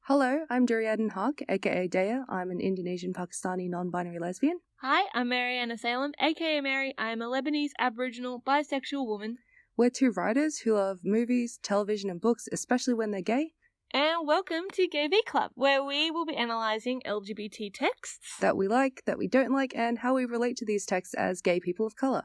Hello, I'm Durr-e Adan Haque, aka Deah. I'm an Indonesian-Pakistani non-binary lesbian. Hi, I'm Merryana Salem, aka Mary. I am a Lebanese-Aboriginal bisexual woman. We're two writers who love movies, television, and books, especially when they're gay. And welcome to GayV Club, where we will be analysing LGBT texts that we like, that we don't like, and how we relate to these texts as gay people of colour.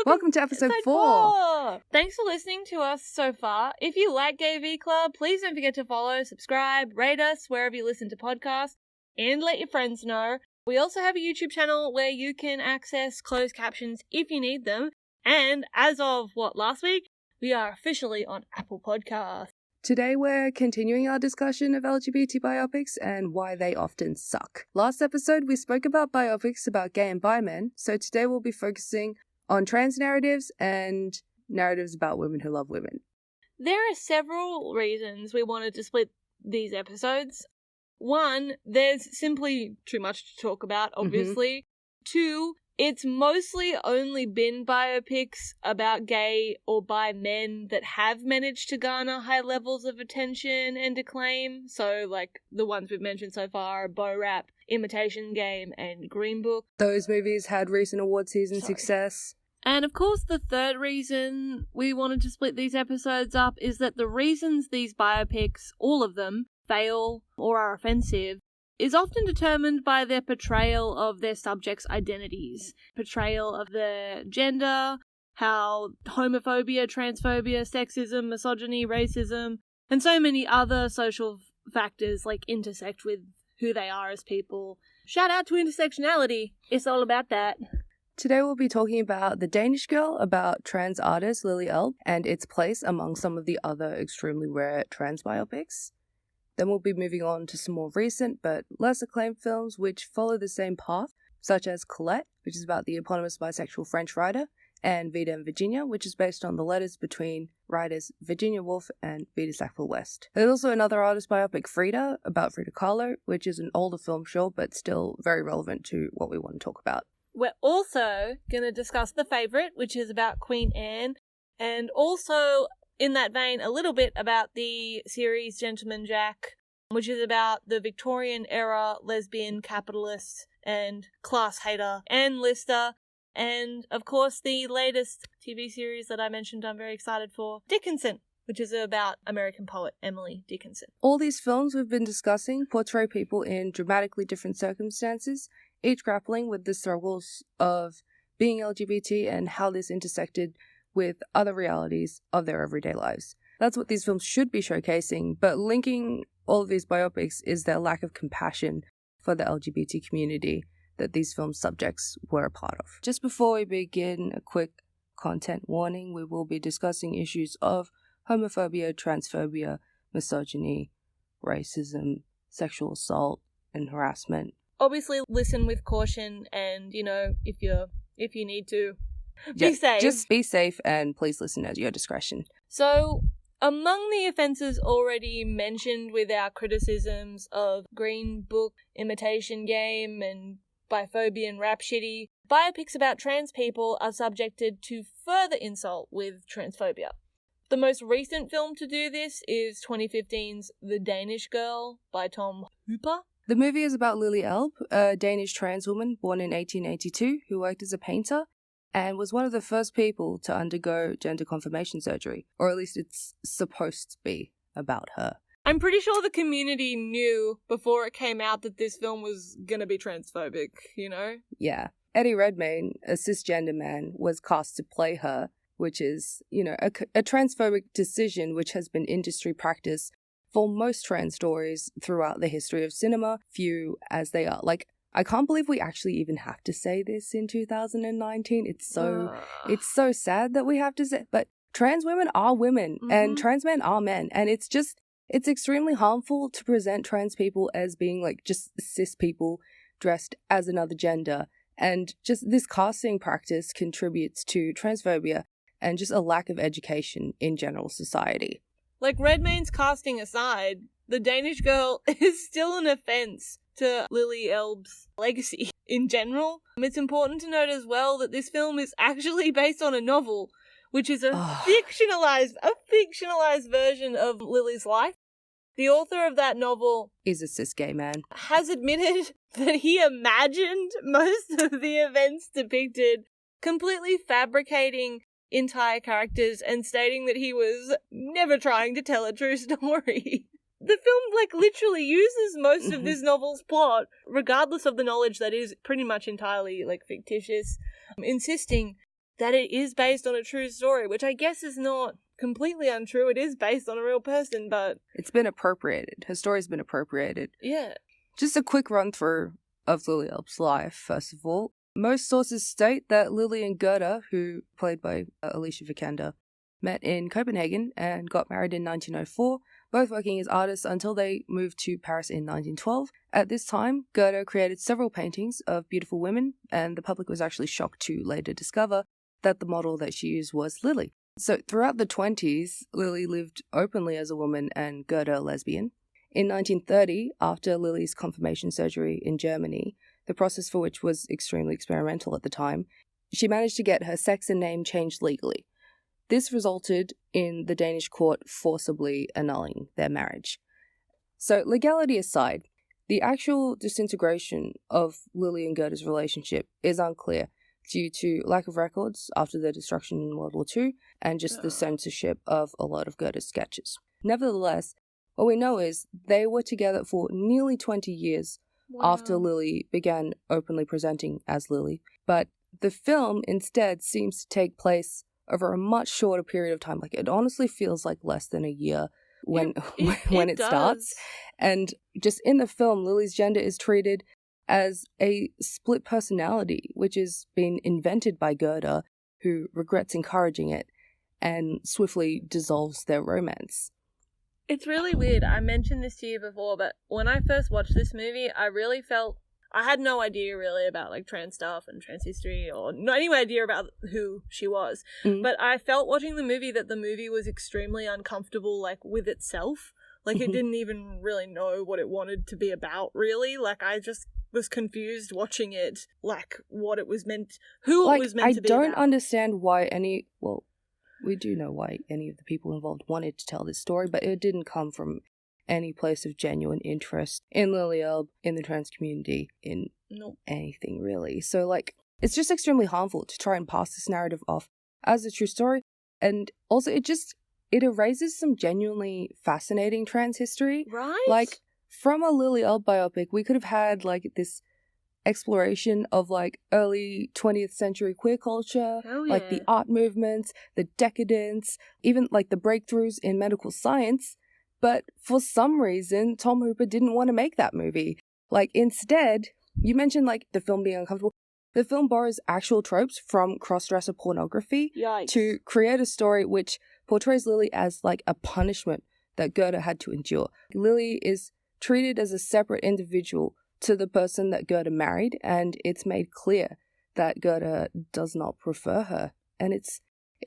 Welcome to episode 4. Thanks for listening to us so far. If you like GayV Club, please don't forget to follow, subscribe, rate us wherever you listen to podcasts, and let your friends know. We also have a YouTube channel where you can access closed captions if you need them. And as of, last week? We are officially on Apple Podcasts. Today we're continuing our discussion of LGBT biopics and why they often suck. Last episode we spoke about biopics about gay and bi men, so today we'll be focusing on trans narratives and narratives about women who love women. There are several reasons we wanted to split these episodes. One, there's simply too much to talk about, obviously. Two, it's mostly only been biopics about gay or bi men that have managed to garner high levels of attention and acclaim. So, like, the ones we've mentioned so far, Bo Rap, Imitation Game, and Green Book. Those movies had recent award season success. And of course, the third reason we wanted to split these episodes up is that the reasons these biopics, all of them, fail or are offensive is often determined by their portrayal of their subjects' identities, portrayal of their gender, how homophobia, transphobia, sexism, misogyny, racism, and so many other social factors intersect with who they are as people. Shout out to intersectionality. It's all about that. Today we'll be talking about The Danish Girl, about trans artist Lily Elbe, and its place among some of the other extremely rare trans biopics. Then we'll be moving on to some more recent but less acclaimed films which follow the same path, such as Colette, which is about the eponymous bisexual French writer, and Vita Virginia, which is based on the letters between writers Virginia Woolf and Vita Sackville-West. There's also another artist biopic, Frida, about Frida Kahlo, which is an older film, sure, but still very relevant to what we want to talk about. We're also going to discuss The Favourite, which is about Queen Anne, and also, in that vein, a little bit about the series Gentleman Jack, which is about the Victorian-era lesbian capitalist and class hater Anne Lister, and, of course, the latest TV series that I mentioned I'm very excited for, Dickinson, which is about American poet Emily Dickinson. All these films we've been discussing portray people in dramatically different circumstances, each grappling with the struggles of being LGBT and how this intersected with other realities of their everyday lives. That's what these films should be showcasing, but linking all of these biopics is their lack of compassion for the LGBT community that these film subjects were a part of. Just before we begin, a quick content warning. We will be discussing issues of homophobia, transphobia, misogyny, racism, sexual assault, and harassment. Obviously, listen with caution, and, if you need to, be safe. Just be safe, and please listen at your discretion. So, among the offences already mentioned with our criticisms of Green Book, Imitation Game, and biphobia and rap shitty, biopics about trans people are subjected to further insult with transphobia. The most recent film to do this is 2015's The Danish Girl by Tom Hooper. The movie is about Lily Elbe, a Danish trans woman born in 1882 who worked as a painter and was one of the first people to undergo gender confirmation surgery, or at least it's supposed to be about her. I'm pretty sure the community knew before it came out that this film was gonna be transphobic, Yeah. Eddie Redmayne, a cisgender man, was cast to play her, which is, a transphobic decision which has been industry practice for most trans stories throughout the history of cinema, few as they are. I can't believe we actually even have to say this in 2019. It's so sad that we have to say, but trans women are women and trans men are men. And it's extremely harmful to present trans people as being just cis people dressed as another gender. And just this casting practice contributes to transphobia and just a lack of education in general society. Redmayne's casting aside, The Danish Girl is still an offence to Lily Elbe's legacy in general. It's important to note as well that this film is actually based on a novel, which is a fictionalized version of Lily's life. The author of that novel is a cis gay man. Has admitted that he imagined most of the events depicted, completely fabricating entire characters and stating that he was never trying to tell a true story. The film, literally uses most of this novel's plot, regardless of the knowledge that is pretty much entirely, fictitious, insisting that it is based on a true story, which I guess is not completely untrue. It is based on a real person, but... It's been appropriated. Her story's been appropriated. Yeah. Just a quick run-through of Lily Elb's life, first of all. Most sources state that Lily and Gerda, who played by Alicia Vikander, met in Copenhagen and got married in 1904, both working as artists until they moved to Paris in 1912. At this time, Gerda created several paintings of beautiful women, and the public was actually shocked to later discover that the model that she used was Lily. So throughout the 20s, Lily lived openly as a woman and Gerda a lesbian. In 1930, after Lily's confirmation surgery in Germany, the process for which was extremely experimental at the time, she managed to get her sex and name changed legally. This resulted in the Danish court forcibly annulling their marriage. So legality aside, the actual disintegration of Lily and Gerda's relationship is unclear due to lack of records after their destruction in World War II and just the censorship of a lot of Gerda's sketches. Nevertheless, what we know is they were together for nearly 20 years after Lily began openly presenting as Lily, but the film instead seems to take place over a much shorter period of time. It honestly feels like less than a year when it starts. And just in the film, Lily's gender is treated as a split personality, which has been invented by Gerda, who regrets encouraging it and swiftly dissolves their romance. It's really weird. I mentioned this to you before, but when I first watched this movie, I really felt... I had no idea really about trans stuff and trans history, or not any idea about who she was. But I felt watching the movie that the movie was extremely uncomfortable with itself. It didn't even really know what it wanted to be about, really. I just was confused watching it, what it was meant, who it was meant to be about. I don't understand why we do know why any of the people involved wanted to tell this story, but it didn't come from any place of genuine interest in Lily Elb, in the trans community, in anything really. So it's just extremely harmful to try and pass this narrative off as a true story. And also it erases some genuinely fascinating trans history. Right? From a Lily Elb biopic, we could have had this exploration of early 20th century queer culture, the art movements, the decadence, even the breakthroughs in medical science. But for some reason, Tom Hooper didn't want to make that movie. Instead, you mentioned the film being uncomfortable. The film borrows actual tropes from cross-dresser pornography to create a story which portrays Lily as a punishment that Gerda had to endure. Lily is treated as a separate individual to the person that Gerda married, and it's made clear that Gerda does not prefer her. And it's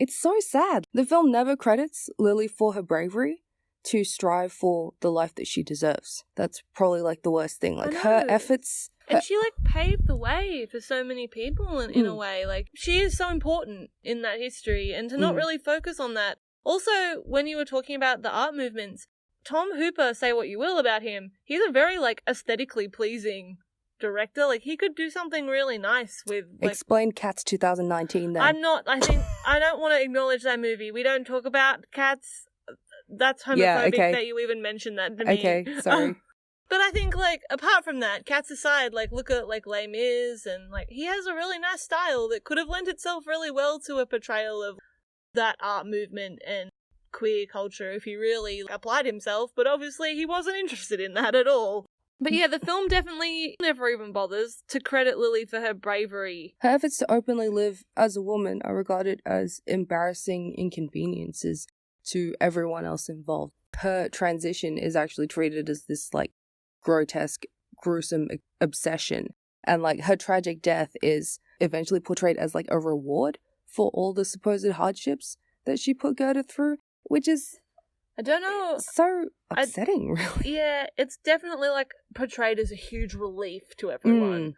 so sad. The film never credits Lily for her bravery to strive for the life that she deserves. That's probably the worst thing. Her efforts... And she paved the way for so many people in a way. She is so important in that history, and to not really focus on that. Also, when you were talking about the art movements, Tom Hooper, say what you will about him, he's a very aesthetically pleasing director. He could do something really nice with Explain Cats 2019 then. I don't want to acknowledge that movie. We don't talk about Cats. That's homophobic that you even mentioned that to me. Okay, sorry. But I think, apart from that, Cats aside, look at, Les Mis, and, he has a really nice style that could have lent itself really well to a portrayal of that art movement and queer culture if he really applied himself, but obviously he wasn't interested in that at all. But yeah, the film definitely never even bothers to credit Lily for her bravery. Her efforts to openly live as a woman are regarded as embarrassing inconveniences to everyone else involved. Her transition is actually treated as this grotesque, gruesome obsession, and her tragic death is eventually portrayed as a reward for all the supposed hardships that she put Gerda through, which is, I don't know, so upsetting, really. Yeah, it's definitely portrayed as a huge relief to everyone.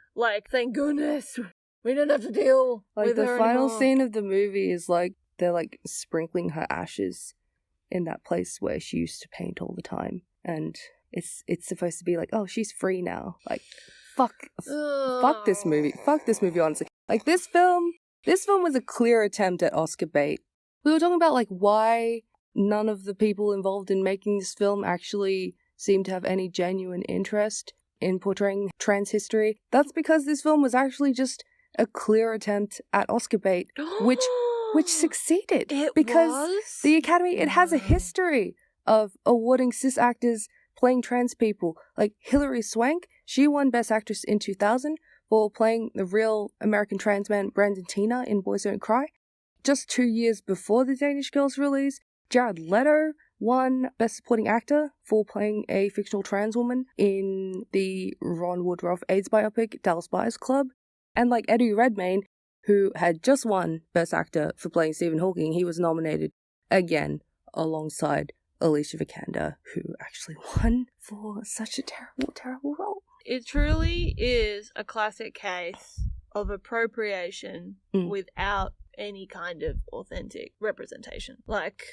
Thank goodness we don't have to deal with her the final anymore. scene of the movie is they're sprinkling her ashes in that place where she used to paint all the time. And it's supposed to be like, oh, she's free now. Like, fuck this movie. Fuck this movie, honestly. Like, this film was a clear attempt at Oscar bait. We were talking about, like, why none of the people involved in making this film actually seem to have any genuine interest in portraying trans history. That's because this film was actually just a clear attempt at Oscar bait, which succeeded. Because the Academy, it has a history of awarding cis actors playing trans people. Like Hilary Swank, she won Best Actress in 2000 for playing the real American trans man Brandon Teena in Boys Don't Cry. Just 2 years before the Danish Girl's release, Jared Leto won Best Supporting Actor for playing a fictional trans woman in the Ron Woodruff AIDS biopic Dallas Buyers Club. And like Eddie Redmayne, who had just won Best Actor for playing Stephen Hawking, he was nominated again alongside Alicia Vikander, who actually won for such a terrible, terrible role. It truly is a classic case of appropriation without any kind of authentic representation. Like,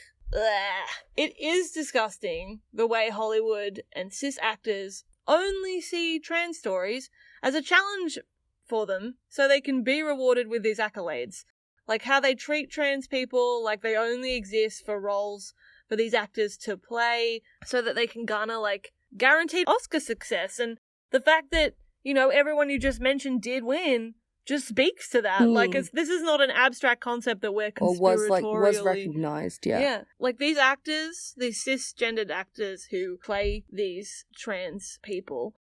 it is disgusting the way Hollywood and cis actors only see trans stories as a challenge for them so they can be rewarded with these accolades. Like how they treat trans people like they only exist for roles for these actors to play so that they can garner, like, guaranteed Oscar success. And the fact that, you know, everyone you just mentioned did win just speaks to that. Like, this is not an abstract concept that we're conspiratorially... Or was recognized, yeah. Yeah. Like, these actors, these cisgendered actors who play these trans people,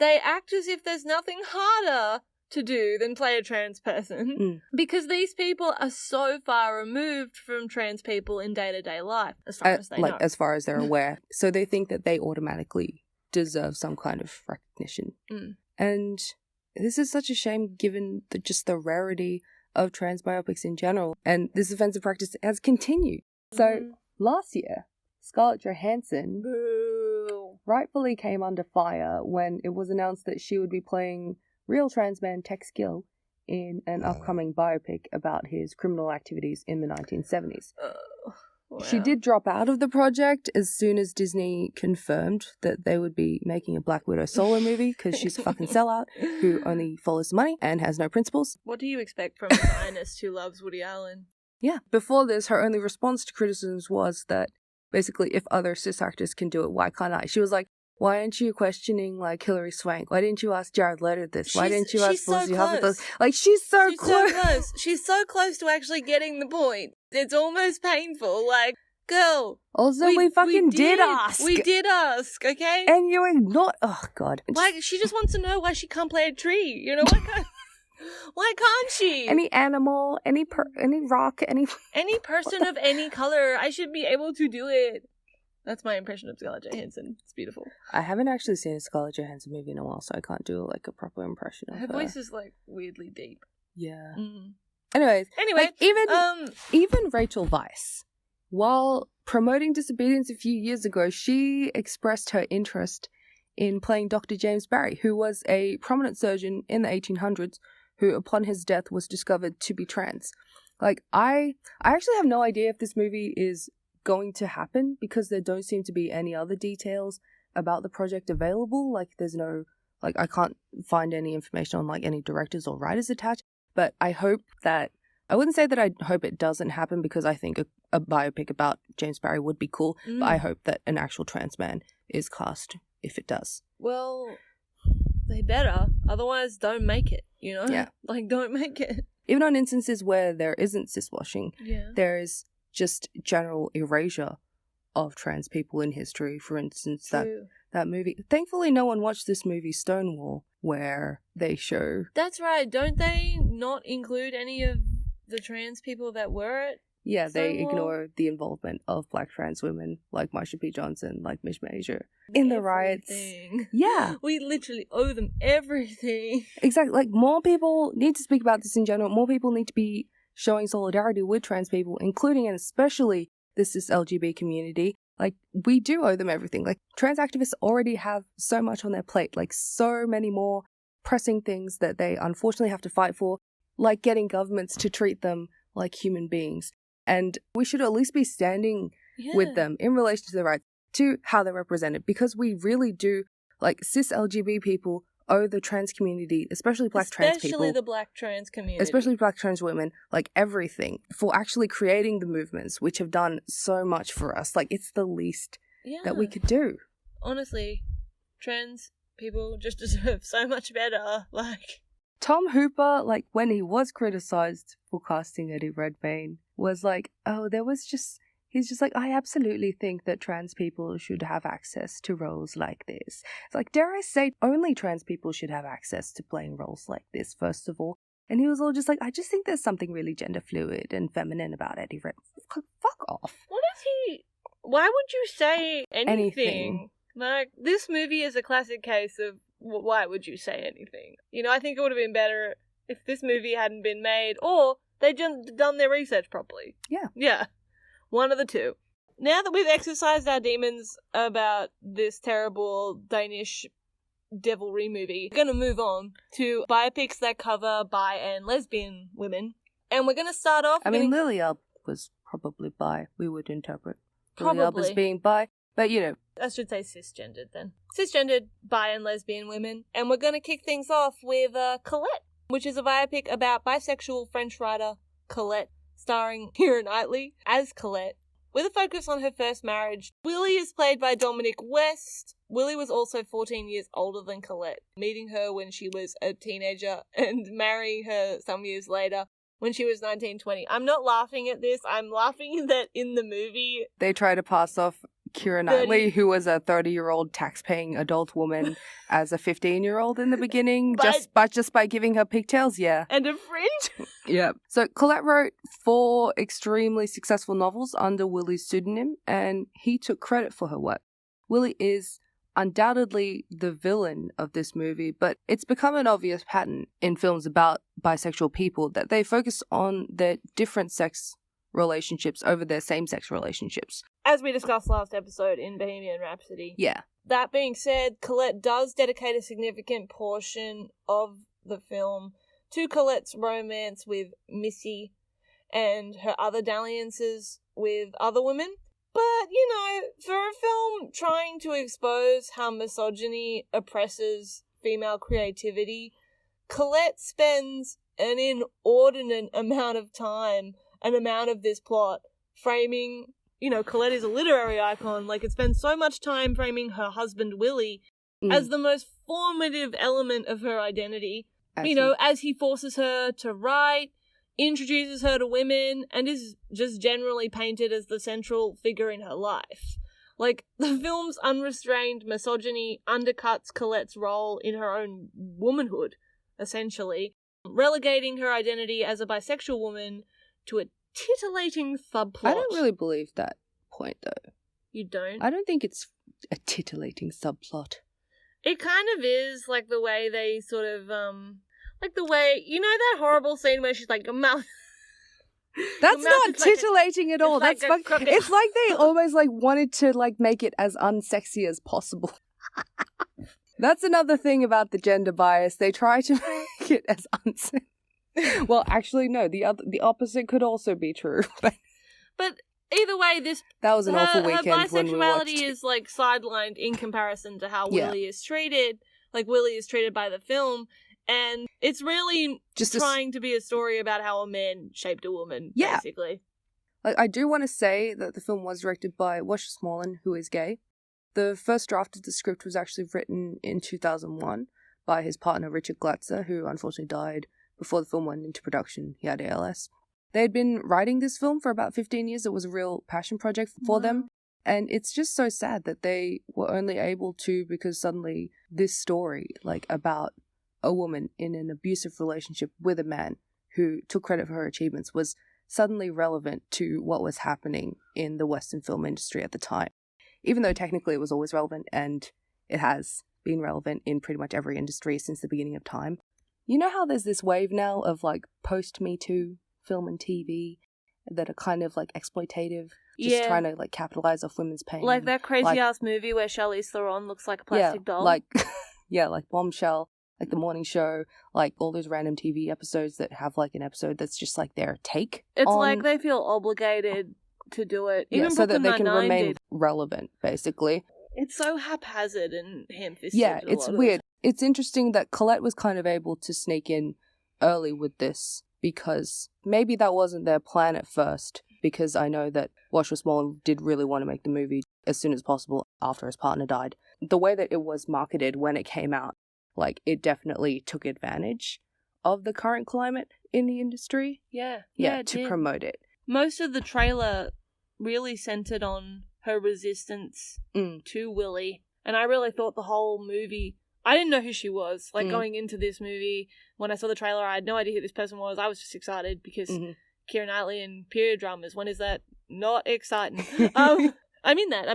they act as if there's nothing harder to do than play a trans person because these people are so far removed from trans people in day-to-day life as far as they know. As far as they're aware. So they think that they automatically deserve some kind of recognition. And this is such a shame given just the rarity of trans biopics in general. And this offensive practice has continued. So last year, Scarlett Johansson rightfully came under fire when it was announced that she would be playing real trans man Tex Gill in an upcoming biopic about his criminal activities in the 1970s. Wow. She did drop out of the project as soon as Disney confirmed that they would be making a Black Widow solo movie because she's a fucking sellout who only follows money and has no principles. What do you expect from a Zionist who loves Woody Allen? Yeah. Before this, her only response to criticisms was that basically if other cis actors can do it, why can't I? She was like, why aren't you questioning, like, Hilary Swank? Why didn't you ask Jared Leto this? Why didn't you ask Felicity Huffington? Like, she's so close. She's so close to actually getting the point. It's almost painful. Like, girl. Also, we did ask. We did ask, okay? And you ignored. Oh, God. Like, she just wants to know why she can't play a tree. You know, why can't she? Any animal, any rock, any person of any color. I should be able to do it. That's my impression of Scarlett Johansson. It's beautiful. I haven't actually seen a Scarlett Johansson movie in a while, so I can't do like a proper impression of her. Her voice is like weirdly deep. Yeah. Anyway, like, even Rachel Weisz, while promoting Disobedience a few years ago, she expressed her interest in playing Dr. James Barry, who was a prominent surgeon in the 1800s who, upon his death, was discovered to be trans. Like, I actually have no idea if this movie is going to happen because there don't seem to be any other details about the project available. Like, there's no, like, I can't find any information on, like, any directors or writers attached, but I hope that, I wouldn't say that I hope it doesn't happen because I think a biopic about James Barry would be cool, but I hope that an actual trans man is cast if it does. Well, they better, otherwise don't make it, you know? Yeah. Like, don't make it. Even on instances where there isn't ciswashing, there is just general erasure of trans people in history. For instance, that movie. Thankfully, no one watched this movie Stonewall, where they show... That's right. Don't they not include any of the trans people that were at Yeah, they Stonewall? ignore the involvement of black trans women like Marsha P. Johnson, like Mish Major, in the riots. Yeah. We literally owe them everything. Exactly. Like, more people need to speak about this in general. More people need to be showing solidarity with trans people, including and especially the cis LGBT community. Like, we do owe them everything. Like, trans activists already have so much on their plate, like so many more pressing things that they unfortunately have to fight for, like getting governments to treat them like human beings. And we should at least be standing with them in relation to their rights. to how they're represented, because we really do, like, cis LGBT people owe the trans community, especially black trans people. Especially the black trans community. Especially black trans women, like, everything for actually creating the movements which have done so much for us. Like, it's the least that we could do. Honestly, trans people just deserve so much better. Like, Tom Hooper, like, when he was criticized for casting Eddie Redmayne, was like, oh, he's just like, I absolutely think that trans people should have access to roles like this. It's like, dare I say, only trans people should have access to playing roles like this, first of all. And he was all just like, I just think there's something really gender fluid and feminine about Eddie Redmayne. Fuck off. What is he? Why would you say anything? Like, this movie is a classic case of why would you say anything? You know, I think it would have been better if this movie hadn't been made, or they'd done their research properly. Yeah. Yeah. One of the two. Now that we've exercised our demons about this terrible Danish devilry movie, we're going to move on to biopics that cover bi and lesbian women. And we're going to start off... Lily Alb was probably bi, we would interpret. Probably. Lily Alb as being bi, but, you know... I should say cisgendered then. Cisgendered bi and lesbian women. And we're going to kick things off with Colette, which is a biopic about bisexual French writer Colette, starring Keira Knightley as Colette, with a focus on her first marriage. Willie is played by Dominic West. Willie was also 14 years older than Colette, meeting her when she was a teenager and marrying her some years later when she was 19-20. I'm not laughing at this. I'm laughing that in the movie... They try to pass off Keira Knightley, who was a 30-year-old tax-paying adult woman, as a 15-year-old in the beginning, just by giving her pigtails, yeah. And a fringe? Yeah. So Colette wrote 4 extremely successful novels under Willie's pseudonym, and he took credit for her work. Willie is undoubtedly the villain of this movie, but it's become an obvious pattern in films about bisexual people that they focus on their different sex relationships over their same-sex relationships. As we discussed last episode in Bohemian Rhapsody. Yeah. That being said, Colette does dedicate a significant portion of the film to Colette's romance with Missy and her other dalliances with other women. But, you know, for a film trying to expose how misogyny oppresses female creativity, Colette spends an inordinate amount of time, an amount of this plot, framing, you know, Colette is a literary icon, like it spends so much time framing her husband Willie as the most formative element of her identity, as he forces her to write, introduces her to women, and is just generally painted as the central figure in her life. Like, the film's unrestrained misogyny undercuts Colette's role in her own womanhood, essentially, relegating her identity as a bisexual woman to a titillating subplot. I don't really believe that point, though. You don't? I don't think it's a titillating subplot. It kind of is, like, the way they sort of, like the way, you know that horrible scene where she's like, your mouth... That's not titillating at all. That's like it's like they almost like wanted to like make it as unsexy as possible. That's another thing about the gender bias. They try to make it as unsexy. Well, actually, no. The opposite could also be true. But either way, that was an awful weekend. Her bisexuality when we watched is like sidelined in comparison to how Willie is treated. Like Willie is treated by the film. And it's really just trying to be a story about how a man shaped a woman, basically. Like, I do want to say that the film was directed by Washer Smolin, who is gay. The first draft of the script was actually written in 2001 by his partner Richard Glatzer, who unfortunately died before the film went into production. He had ALS. They had been writing this film for about 15 years. It was a real passion project for them. And it's just so sad that they were only able to, because suddenly this story, like, about a woman in an abusive relationship with a man who took credit for her achievements, was suddenly relevant to what was happening in the Western film industry at the time. Even though technically it was always relevant, and it has been relevant in pretty much every industry since the beginning of time. You know how there's this wave now of like post-Me Too film and TV that are kind of like exploitative, just trying to like capitalize off women's pain. Like that crazy ass movie where Charlize Theron looks like a plastic doll. Like Bombshell. Like The Morning Show, like all those random TV episodes that have like an episode that's just like their take. It's like they feel obligated to do it. Yeah, Even so that Brooklyn they can Nine-Nine remain did. relevant, basically. It's so haphazard and ham-fisted. Yeah, it's weird. It's interesting that Colette was kind of able to sneak in early with this, because maybe that wasn't their plan at first, because I know that Wash Westmoreland did really want to make the movie as soon as possible after his partner died. The way that it was marketed when it came out, like, it definitely took advantage of the current climate in the industry. Yeah, to promote it. Most of the trailer really centered on her resistance to Willie, and I really thought the whole movie, I didn't know who she was. Like, going into this movie, when I saw the trailer, I had no idea who this person was. I was just excited because Keira Knightley and period dramas, when is that not exciting? I mean that.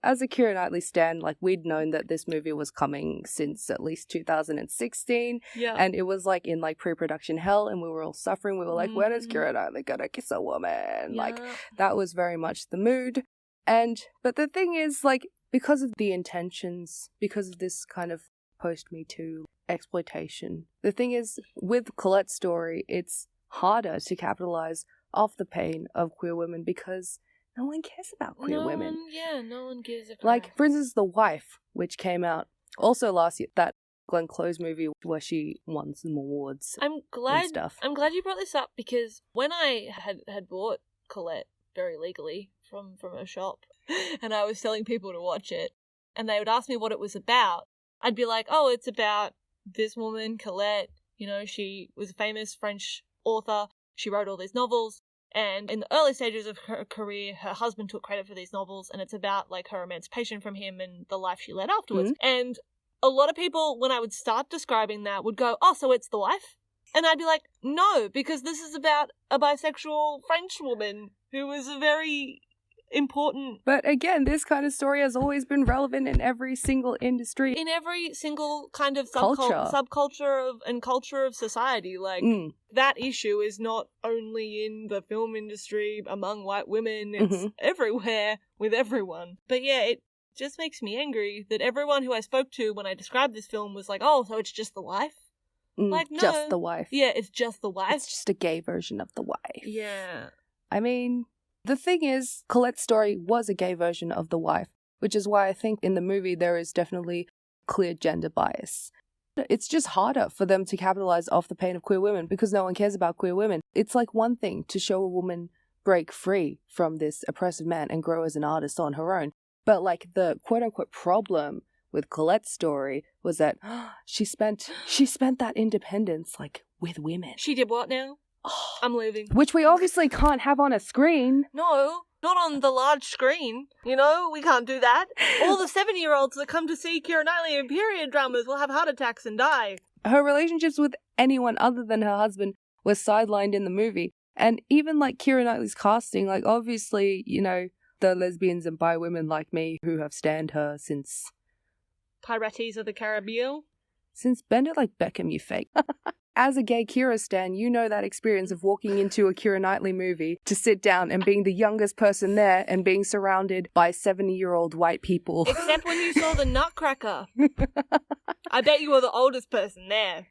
As a Keira Knightley stan, like, we'd known that this movie was coming since at least 2016. Yeah. And it was like in like pre-production hell, and we were all suffering. We were like, when is Keira Knightley gonna kiss a woman? Yeah. Like, that was very much the mood. But the thing is, like, because of the intentions, because of this kind of post-Me Too exploitation, the thing is, with Colette's story, it's harder to capitalize off the pain of queer women because no one cares about queer women. No one gives a crap. Like, for instance, The Wife, which came out also last year, that Glenn Close movie where she won some awards and stuff. I'm glad you brought this up, because when I had bought Colette very legally from a shop, and I was telling people to watch it, and they would ask me what it was about, I'd be like, oh, it's about this woman, Colette. You know, she was a famous French author. She wrote all these novels. And in the early stages of her career, her husband took credit for these novels, and it's about, like, her emancipation from him and the life she led afterwards. And a lot of people, when I would start describing that, would go, oh, so it's The Wife? And I'd be like, no, because this is about a bisexual French woman who was a very important... But again, this kind of story has always been relevant in every single industry. In every single kind of Culture. and culture of society. Like, that issue is not only in the film industry among white women, it's everywhere with everyone. But yeah, it just makes me angry that everyone who I spoke to when I described this film was like, oh, so it's just The Wife? Like, no. Just The Wife. Yeah, it's just The Wife. It's just a gay version of The Wife. Yeah. I mean, the thing is, Colette's story was a gay version of The Wife, which is why I think in the movie there is definitely clear gender bias. It's just harder for them to capitalize off the pain of queer women because no one cares about queer women. It's like one thing to show a woman break free from this oppressive man and grow as an artist on her own. But like the quote-unquote problem with Colette's story was that she spent that independence like with women. She did what now? I'm leaving. Which we obviously can't have on a screen. No, not on the large screen. You know, we can't do that. All the 7-year-olds that come to see Keira Knightley in period dramas will have heart attacks and die. Her relationships with anyone other than her husband was sidelined in the movie. And even like Keira Knightley's casting, like obviously, you know, the lesbians and bi women like me who have stanned her since... Pirates of the Caribbean? Since Bend It Like Beckham, you fake. As a gay Keira stan, you know that experience of walking into a Keira Knightley movie to sit down and being the youngest person there and being surrounded by 70-year-old white people. Except when you saw the Nutcracker. I bet you were the oldest person there.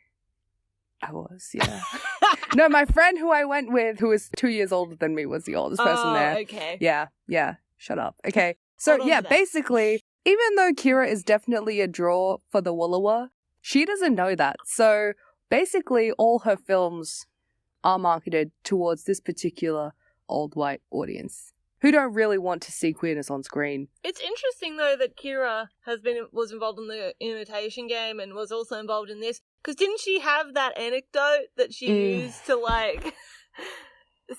I was, yeah. No, my friend who I went with, who was 2 years older than me, was the oldest person there. Okay. Yeah. Shut up. Okay. So, yeah, basically, even though Keira is definitely a draw for the Woollawa, she doesn't know that. So... basically, all her films are marketed towards this particular old white audience who don't really want to see queerness on screen. It's interesting, though, that Keira was involved in the Imitation Game and was also involved in this, because didn't she have that anecdote that she used to, like...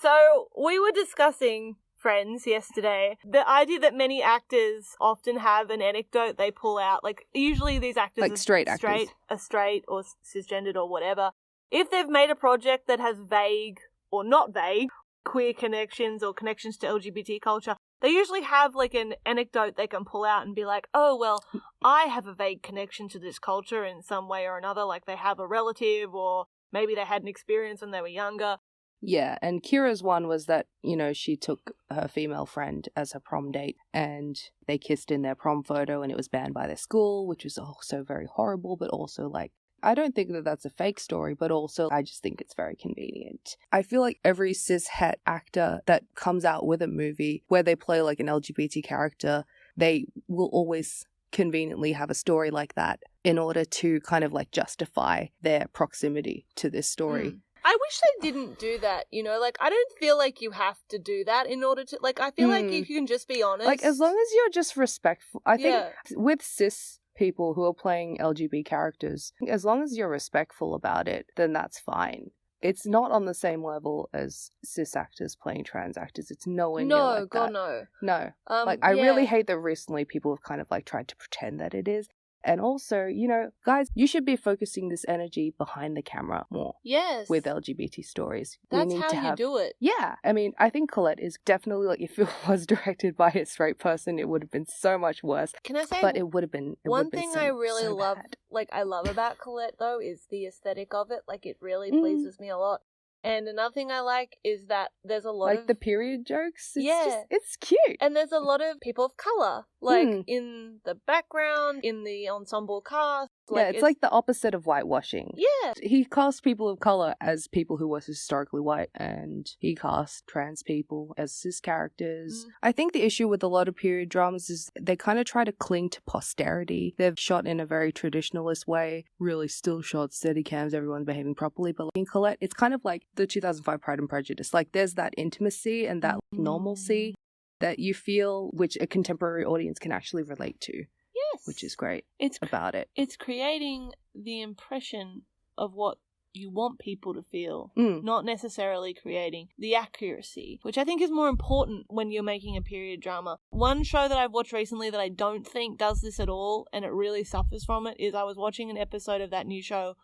So, we were discussing, friends, yesterday, the idea that many actors often have an anecdote they pull out. Like, usually these actors like straight actors. Are straight or cisgendered or whatever. If they've made a project that has vague or not vague queer connections or connections to LGBT culture, they usually have like an anecdote they can pull out and be like, oh, well, I have a vague connection to this culture in some way or another. Like they have a relative or maybe they had an experience when they were younger. Yeah, and Kira's one was that, you know, she took her female friend as her prom date and they kissed in their prom photo and it was banned by their school, which was also very horrible, but also, like, I don't think that that's a fake story, but also I just think it's very convenient. I feel like every cis-het actor that comes out with a movie where they play like an LGBT character, they will always conveniently have a story like that in order to kind of like justify their proximity to this story. I wish they didn't do that, you know? Like, I don't feel like you have to do that in order to... Like, I feel like if you can just be honest... Like, as long as you're just respectful... I think with cis people who are playing LGBT characters, as long as you're respectful about it, then that's fine. It's not on the same level as cis actors playing trans actors. It's nowhere near like that. No. I really hate that recently people have kind of like tried to pretend that it is. And also, you know, guys, you should be focusing this energy behind the camera more. Yes. With LGBT stories. That's how you do it. Yeah. I mean, I think Colette is definitely, like, if it was directed by a straight person, it would have been so much worse. Can I say... But it would have been... One thing I really love, like, I love about Colette, though, is the aesthetic of it. Like, it really pleases me a lot. And another thing I like is that there's a lot of... Like the period jokes? It's cute. And there's a lot of people of colour, like in the background, in the ensemble cast. Like, it's like the opposite of whitewashing. Yeah. He cast people of colour as people who were historically white, and he cast trans people as cis characters. I think the issue with a lot of period dramas is they kind of try to cling to posterity. They're shot in a very traditionalist way, really still shot, steady cams, everyone's behaving properly. But in Colette, it's kind of like the 2005 Pride and Prejudice. Like, there's that intimacy and that normalcy that you feel, which a contemporary audience can actually relate to. Yes. Which is great about it. It's creating the impression of what you want people to feel, not necessarily creating the accuracy, which I think is more important when you're making a period drama. One show that I've watched recently that I don't think does this at all, and it really suffers from it, is I was watching an episode of that new show,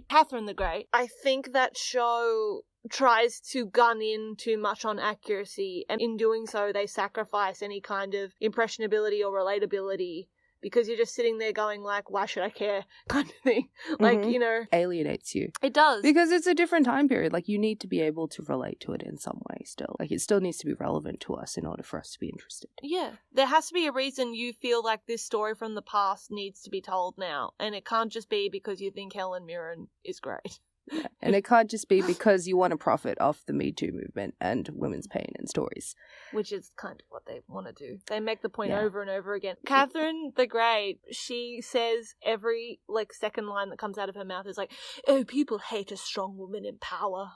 Catherine the Great. I think that show tries to gun in too much on accuracy, and in doing so they sacrifice any kind of impressionability or relatability, because you're just sitting there going like, why should I care, kind of thing. Like, you know, alienates you. It does. Because it's a different time period. Like, you need to be able to relate to it in some way still. Like, it still needs to be relevant to us in order for us to be interested. Yeah. There has to be a reason you feel like this story from the past needs to be told now. And it can't just be because you think Helen Mirren is great. Yeah. And it can't just be because you want to profit off the Me Too movement and women's pain and stories. Which is kind of what they want to do. They make the point over and over again. Catherine the Great, she says every, like, second line that comes out of her mouth is like, oh, people hate a strong woman in power.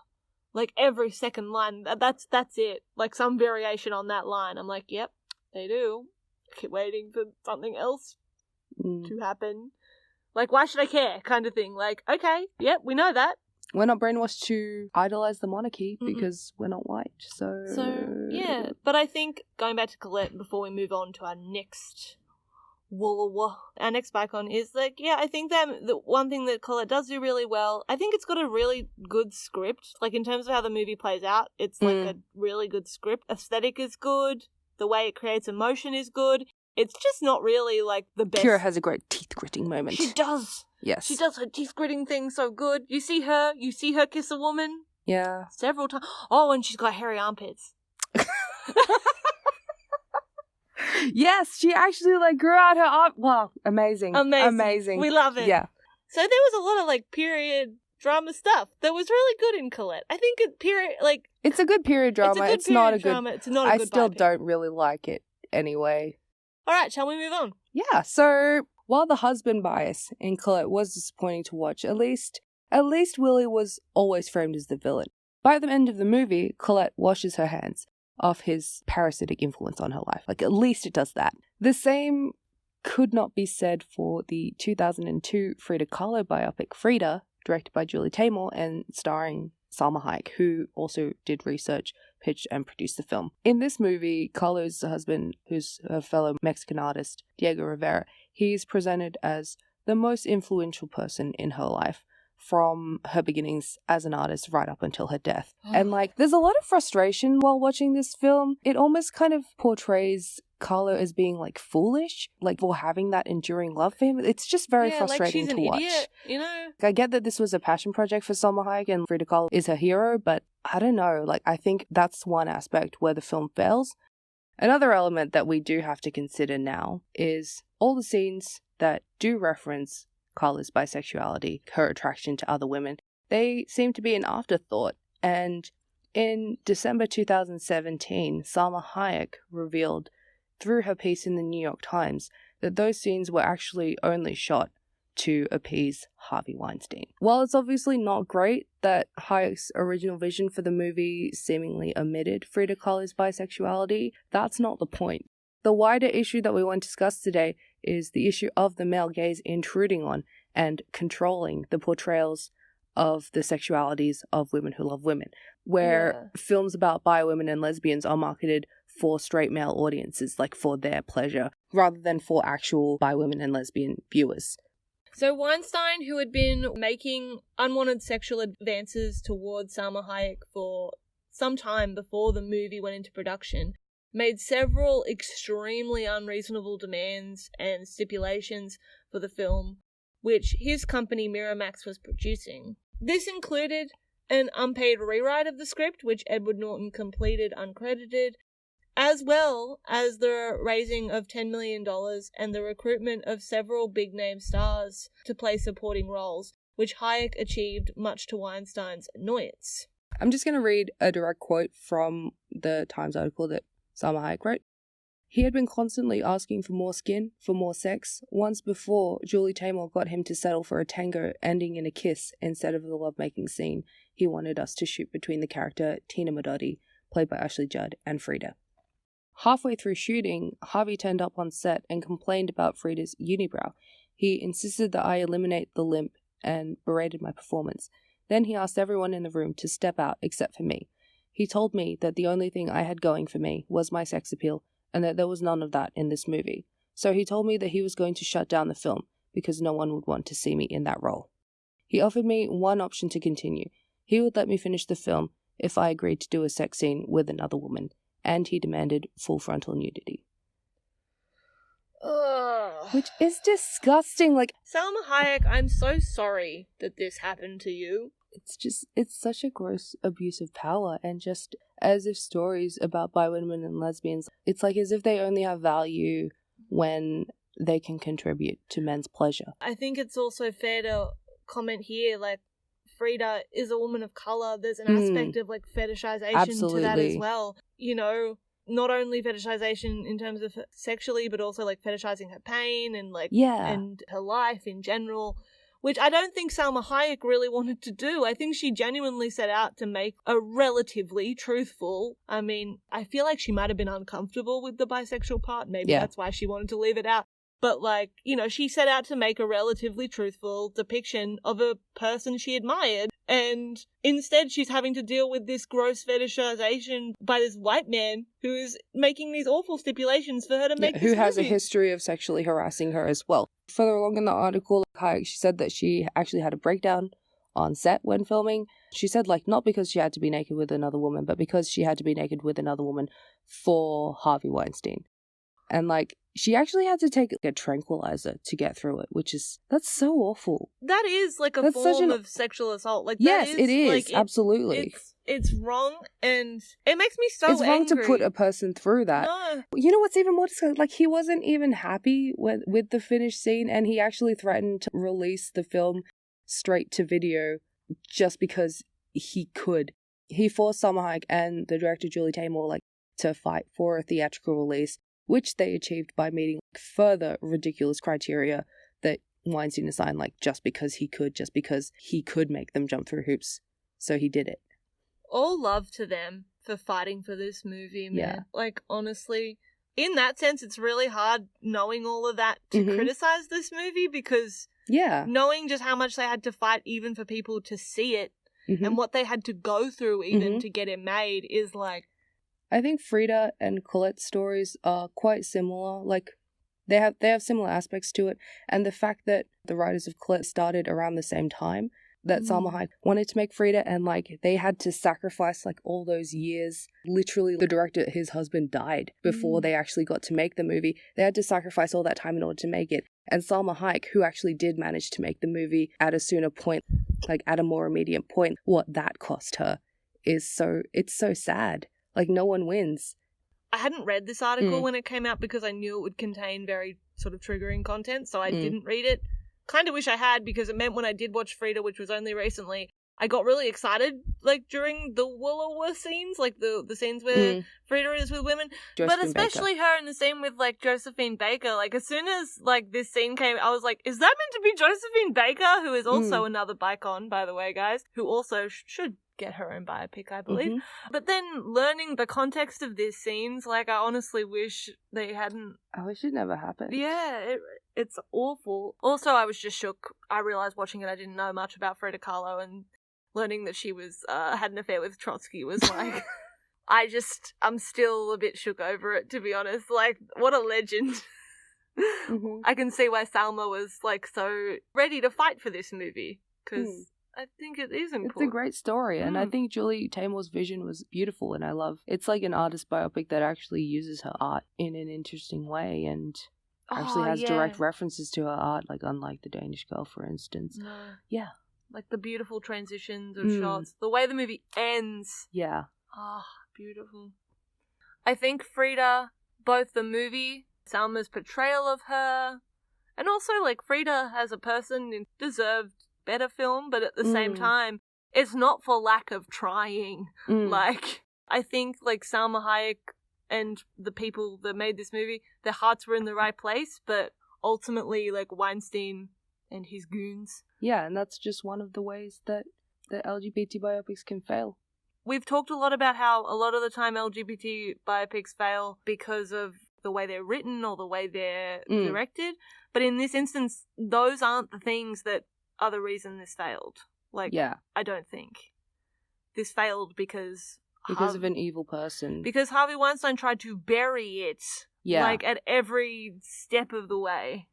Like, every second line, that's it. Like, some variation on that line. I'm like, yep, they do. Keep waiting for something else to happen. Like, why should I care? Kind of thing. Like, okay, yep, we know that. We're not brainwashed to idolise the monarchy because we're not white, so... yeah. But I think, going back to Colette before we move on to our next our next icon is, like, yeah, I think that the one thing that Colette does do really well, I think it's got a really good script. Like, in terms of how the movie plays out, it's like a really good script. Aesthetic is good. The way it creates emotion is good. It's just not really, like, the best. Kira has a great teeth-gritting moment. She does. Yes. She does her teeth-gritting thing so good. You see her kiss a woman. Yeah. Several times. Oh, and she's got hairy armpits. Yes, she actually, like, grew out her arm. Wow, amazing. We love it. Yeah. So there was a lot of, like, period drama stuff that was really good in Colette. I think it's a good period drama. It's not a good drama. It's not a good I still biopic. don't really like it anyway. All right, shall we move on? Yeah, so while the husband bias in Colette was disappointing to watch, at least Willie was always framed as the villain. By the end of the movie, Colette washes her hands of his parasitic influence on her life. Like, at least it does that. The same could not be said for the 2002 Frida Kahlo biopic Frida, directed by Julie Taymor and starring Salma Hayek, who also did research, pitched, and produced the film. In this movie, Kahlo's husband, who's a fellow Mexican artist, Diego Rivera, he's presented as the most influential person in her life, from her beginnings as an artist right up until her death. And, like, there's a lot of frustration while watching this film. It almost kind of portrays Kahlo as being, like, foolish, like, for having that enduring love for him. It's just very frustrating to watch. Idiot, you know? I get that this was a passion project for Salma Hayek and Frida Kahlo is her hero, but I don't know. Like, I think that's one aspect where the film fails. Another element that we do have to consider now is all the scenes that do reference Carla's bisexuality, her attraction to other women, they seem to be an afterthought. And in December 2017, Salma Hayek revealed through her piece in the New York Times that those scenes were actually only shot to appease Harvey Weinstein. While it's obviously not great that Hayek's original vision for the movie seemingly omitted Frida Kahlo's bisexuality, that's not the point. The wider issue that we want to discuss today is the issue of the male gaze intruding on and controlling the portrayals of the sexualities of women who love women, where films about bi women and lesbians are marketed for straight male audiences, like for their pleasure, rather than for actual bi women and lesbian viewers. So Weinstein, who had been making unwanted sexual advances towards Salma Hayek for some time before the movie went into production, made several extremely unreasonable demands and stipulations for the film, which his company Miramax was producing. This included an unpaid rewrite of the script, which Edward Norton completed uncredited, as well as the raising of $10 million and the recruitment of several big-name stars to play supporting roles, which Hayek achieved much to Weinstein's annoyance. I'm just going to read a direct quote from the Times article that Salma Hayek wrote. He had been constantly asking for more skin, for more sex. Once before, Julie Taymor got him to settle for a tango ending in a kiss instead of the lovemaking scene he wanted us to shoot between the character Tina Modotti, played by Ashley Judd, and Frida. Halfway through shooting, Harvey turned up on set and complained about Frida's unibrow. He insisted that I eliminate the limp and berated my performance. Then he asked everyone in the room to step out except for me. He told me that the only thing I had going for me was my sex appeal, and that there was none of that in this movie. So he told me that he was going to shut down the film because no one would want to see me in that role. He offered me one option to continue. He would let me finish the film if I agreed to do a sex scene with another woman, and he demanded full frontal nudity. Ugh. Which is disgusting. Like, Salma Hayek, I'm so sorry that this happened to you. It's such a gross abuse of power, and just as if stories about bi women and lesbians, it's like as if they only have value when they can contribute to men's pleasure. I think it's also fair to comment here, like, Frida is a woman of colour. There's an aspect of, like, fetishization to that as well. You know, not only fetishization in terms of sexually, but also, like, fetishizing her pain and, like, and her life in general, which I don't think Salma Hayek really wanted to do. I think she genuinely set out to make a relatively truthful, I mean, I feel like she might have been uncomfortable with the bisexual part. Maybe that's why she wanted to leave it out. But, like, you know, she set out to make a relatively truthful depiction of a person she admired. And instead she's having to deal with this gross fetishization by this white man who is making these awful stipulations for her to make this who has movie. A history of sexually harassing her as well. Further along in the article, she said that she actually had a breakdown on set when filming. She said, like, not because she had to be naked with another woman, but because she had to be naked with another woman for Harvey Weinstein. And, like, she actually had to take a tranquilizer to get through it, that's so awful. That is, like, a form of sexual assault. Like, yes, that it is, like, absolutely. It's wrong, and it makes me so angry. It's wrong to put a person through that. No. You know what's even more disgusting? Like, he wasn't even happy with the finished scene, and he actually threatened to release the film straight to video just because he could. He forced Salma Hayek and the director Julie Taymor, like, to fight for a theatrical release, which they achieved by meeting further ridiculous criteria that Weinstein assigned, like, just because he could make them jump through hoops. So he did it. All love to them for fighting for this movie, man. Yeah. Like, honestly, in that sense, it's really hard knowing all of that to criticize this movie, because knowing just how much they had to fight even for people to see it and what they had to go through even to get it made is, like, I think Frida and Colette's stories are quite similar. Like, they have similar aspects to it, and the fact that the writers of Colette started around the same time that Salma Hayek wanted to make Frida, and, like, they had to sacrifice, like, all those years. Literally, the director, his husband, died before they actually got to make the movie. They had to sacrifice all that time in order to make it. And Salma Hayek, who actually did manage to make the movie at a sooner point, like, at a more immediate point, what that cost her it's so sad. Like, no one wins. I hadn't read this article when it came out because I knew it would contain very sort of triggering content, so I didn't read it. kind of wish I had, because it meant when I did watch Frida, which was only recently, I got really excited, like, during the Woola scenes, like, the scenes where Frida is with women. But especially her in the scene with, like, Josephine Baker. Like, as soon as, like, this scene came, I was like, is that meant to be Josephine Baker? Who is also another bicon, by the way, guys. Who also should get her own biopic, I believe. But then learning the context of these scenes, like, I honestly wish they hadn't... I wish it never happened. Yeah, it's awful. Also, I was just shook. I realised watching it I didn't know much about Frida Kahlo, and learning that she was had an affair with Trotsky was like... I'm still a bit shook over it, to be honest. Like, what a legend. I can see why Salma was, like, so ready to fight for this movie, because... I think it is important. It's a great story, and I think Julie Taymor's vision was beautiful, and I love it's like an artist biopic that actually uses her art in an interesting way, and actually has direct references to her art, like unlike the Danish Girl, for instance. No. Yeah. Like the beautiful transitions of shots, the way the movie ends. Yeah. Beautiful. I think Frida, both the movie, Salma's portrayal of her, and also, like, Frida as a person deserved better film, but at the same time, it's not for lack of trying. Like, I think, like, Salma Hayek and the people that made this movie, their hearts were in the right place, but ultimately, like, Weinstein and his goons. Yeah, and that's just one of the ways that the LGBT biopics can fail. We've talked a lot about how a lot of the time LGBT biopics fail because of the way they're written or the way they're directed, but in this instance, those aren't the things that are the reason this failed. Like, I don't think. This failed because of an evil person. Because Harvey Weinstein tried to bury it, like, at every step of the way.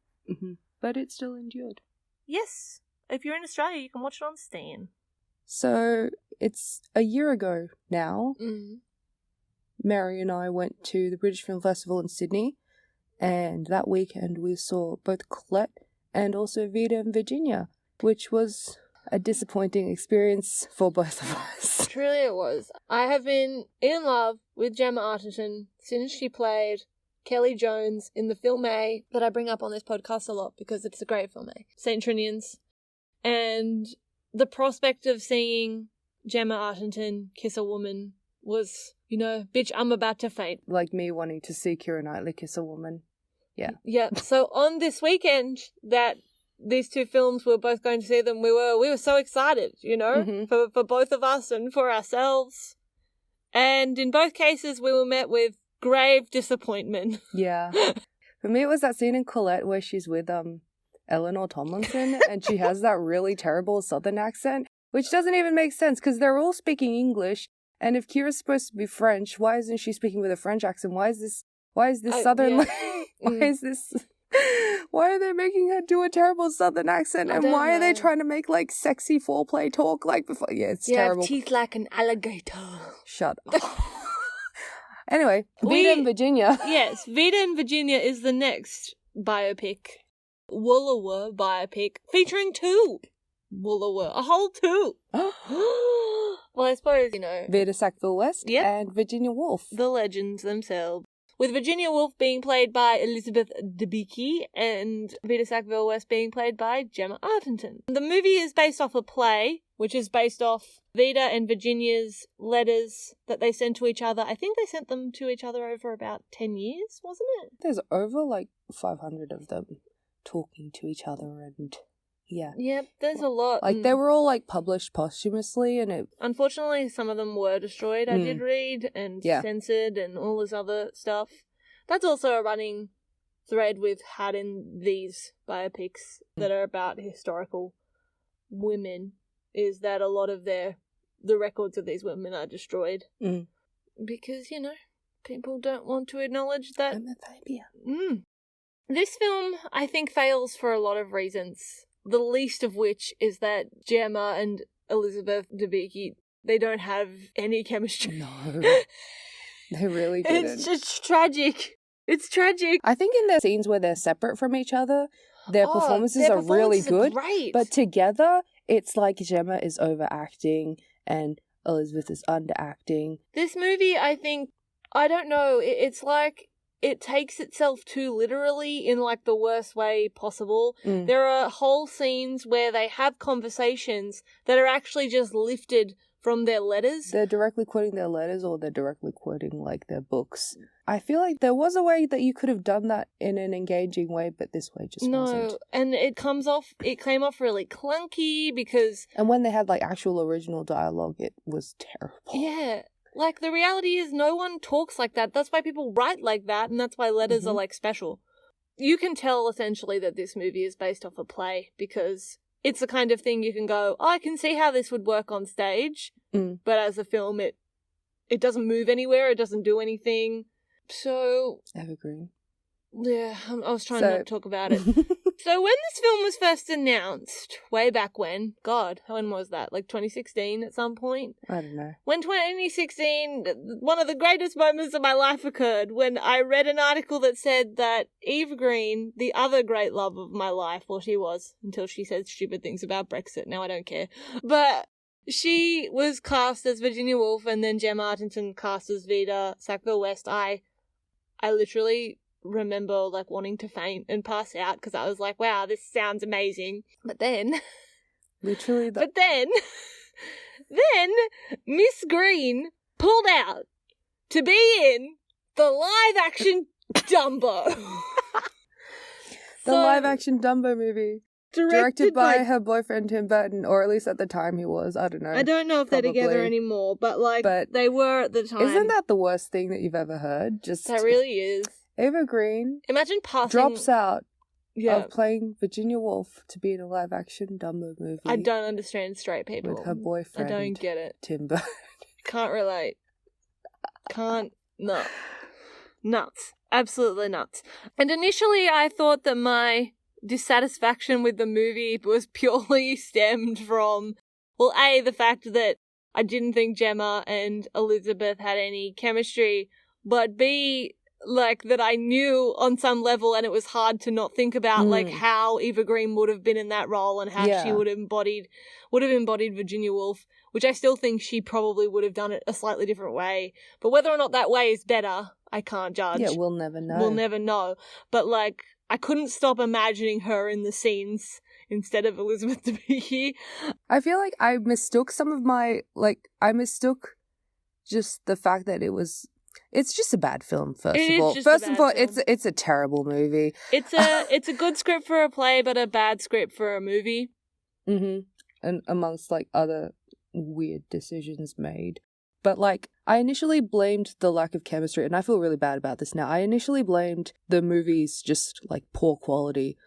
But it still endured. Yes. If you're in Australia, you can watch it on Stan. So, it's a year ago now. Mary and I went to the British Film Festival in Sydney, and that weekend we saw both Colette and also Vita Virginia, which was a disappointing experience for both of us. Truly it was. I have been in love with Gemma Arterton since she played Kelly Jones in the film A that I bring up on this podcast a lot because it's a great film A, St. Trinians. And the prospect of seeing Gemma Arterton kiss a woman was, you know, bitch, I'm about to faint. Like me wanting to see Keira Knightley kiss a woman. Yeah. Yeah. So on this weekend that these two films, we were both going to see them, we were so excited, you know, for both of us and for ourselves. And in both cases, we were met with grave disappointment. Yeah. For me, it was that scene in Colette where she's with Eleanor Tomlinson and she has that really terrible Southern accent, which doesn't even make sense because they're all speaking English. And if Kira's supposed to be French, why isn't she speaking with a French accent? Why is this Southern? Why is this? Why are they making her do a terrible Southern accent? And why are they trying to make, like, sexy foreplay talk like before? Yeah, it's terrible. You have teeth like an alligator. Shut up. Anyway, Vita and Virginia. Yes, Vita and Virginia is the next biopic. Woola biopic featuring two. Woola, a whole two. Well, I suppose, you know. Vita Sackville-West and Virginia Woolf. The legends themselves. With Virginia Woolf being played by Elizabeth Debicki and Vita Sackville-West being played by Gemma Arterton. The movie is based off a play, which is based off Vita and Virginia's letters that they sent to each other. I think they sent them to each other over about 10 years, wasn't it? There's over, like, 500 of them talking to each other and... Yeah. Yep, there's a lot. Like, they were all, like, published posthumously, and it... Unfortunately, some of them were destroyed, I did read, and censored, and all this other stuff. That's also a running thread we've had in these biopics that are about historical women, is that a lot of the records of these women are destroyed. Because, you know, people don't want to acknowledge that... Homophobia. This film, I think, fails for a lot of reasons. The least of which is that Gemma and Elizabeth Debicki, they don't have any chemistry. No, they really didn't. It's just tragic. It's tragic. I think in the scenes where they're separate from each other, their performances are really good. Great. But together, it's like Gemma is overacting and Elizabeth is underacting. This movie, I think, I don't know, it's like it takes itself too literally in, like, the worst way possible. There are whole scenes where they have conversations that are actually just lifted from their letters. They're directly quoting their letters, or they're directly quoting, like, their books. I feel like there was a way that you could have done that in an engaging way, but this way just wasn't. No, and it came off really clunky because... And when they had, like, actual original dialogue, it was terrible. Yeah. Like, the reality is no one talks like that. That's why people write like that, and that's why letters are, like, special. You can tell, essentially, that this movie is based off a play, because it's the kind of thing you can go, I can see how this would work on stage, but as a film, it doesn't move anywhere, it doesn't do anything. So... Evergreen. Yeah, I was trying not to talk about it. So when this film was first announced, way back when, God, when was that? Like 2016 at some point? I don't know. When 2016, one of the greatest moments of my life occurred when I read an article that said that Eve Green, the other great love of my life, well, she was, until she said stupid things about Brexit. Now I don't care. But she was cast as Virginia Woolf, and then Gemma Arterton cast as Vita Sackville-West. I literally remember, like, wanting to faint and pass out because I was like, wow, this sounds amazing. But then... Literally But then Miss Green pulled out to be in the live-action Dumbo. The live-action Dumbo movie. Directed by her boyfriend Tim Burton, or at least at the time he was. I don't know. I don't know if they're together anymore, but, like, they were at the time. Isn't that the worst thing that you've ever heard? Just that really is. Eva Green Imagine passing... drops out of playing Virginia Woolf to be in a live-action Dumbo movie. I don't understand straight people. With her boyfriend. I don't get it. Tim Burton. Can't relate. No. Nuts. Absolutely nuts. And initially I thought that my dissatisfaction with the movie was purely stemmed from, well, A, the fact that I didn't think Gemma and Elizabeth had any chemistry, but B, like, that I knew on some level, and it was hard to not think about, like, how Eva Green would have been in that role and how she would have embodied Virginia Woolf, which I still think she probably would have done it a slightly different way. But whether or not that way is better, I can't judge. Yeah, we'll never know. We'll never know. But, like, I couldn't stop imagining her in the scenes instead of Elizabeth Debicki. I feel like I mistook just the fact that it's just a bad film, first of all. First and foremost, it's a terrible movie. It's a good script for a play, but a bad script for a movie. Mm-hmm. And amongst, like, other weird decisions made. But, like, I initially blamed the lack of chemistry, and I feel really bad about this now. I initially blamed the movie's just, like, poor quality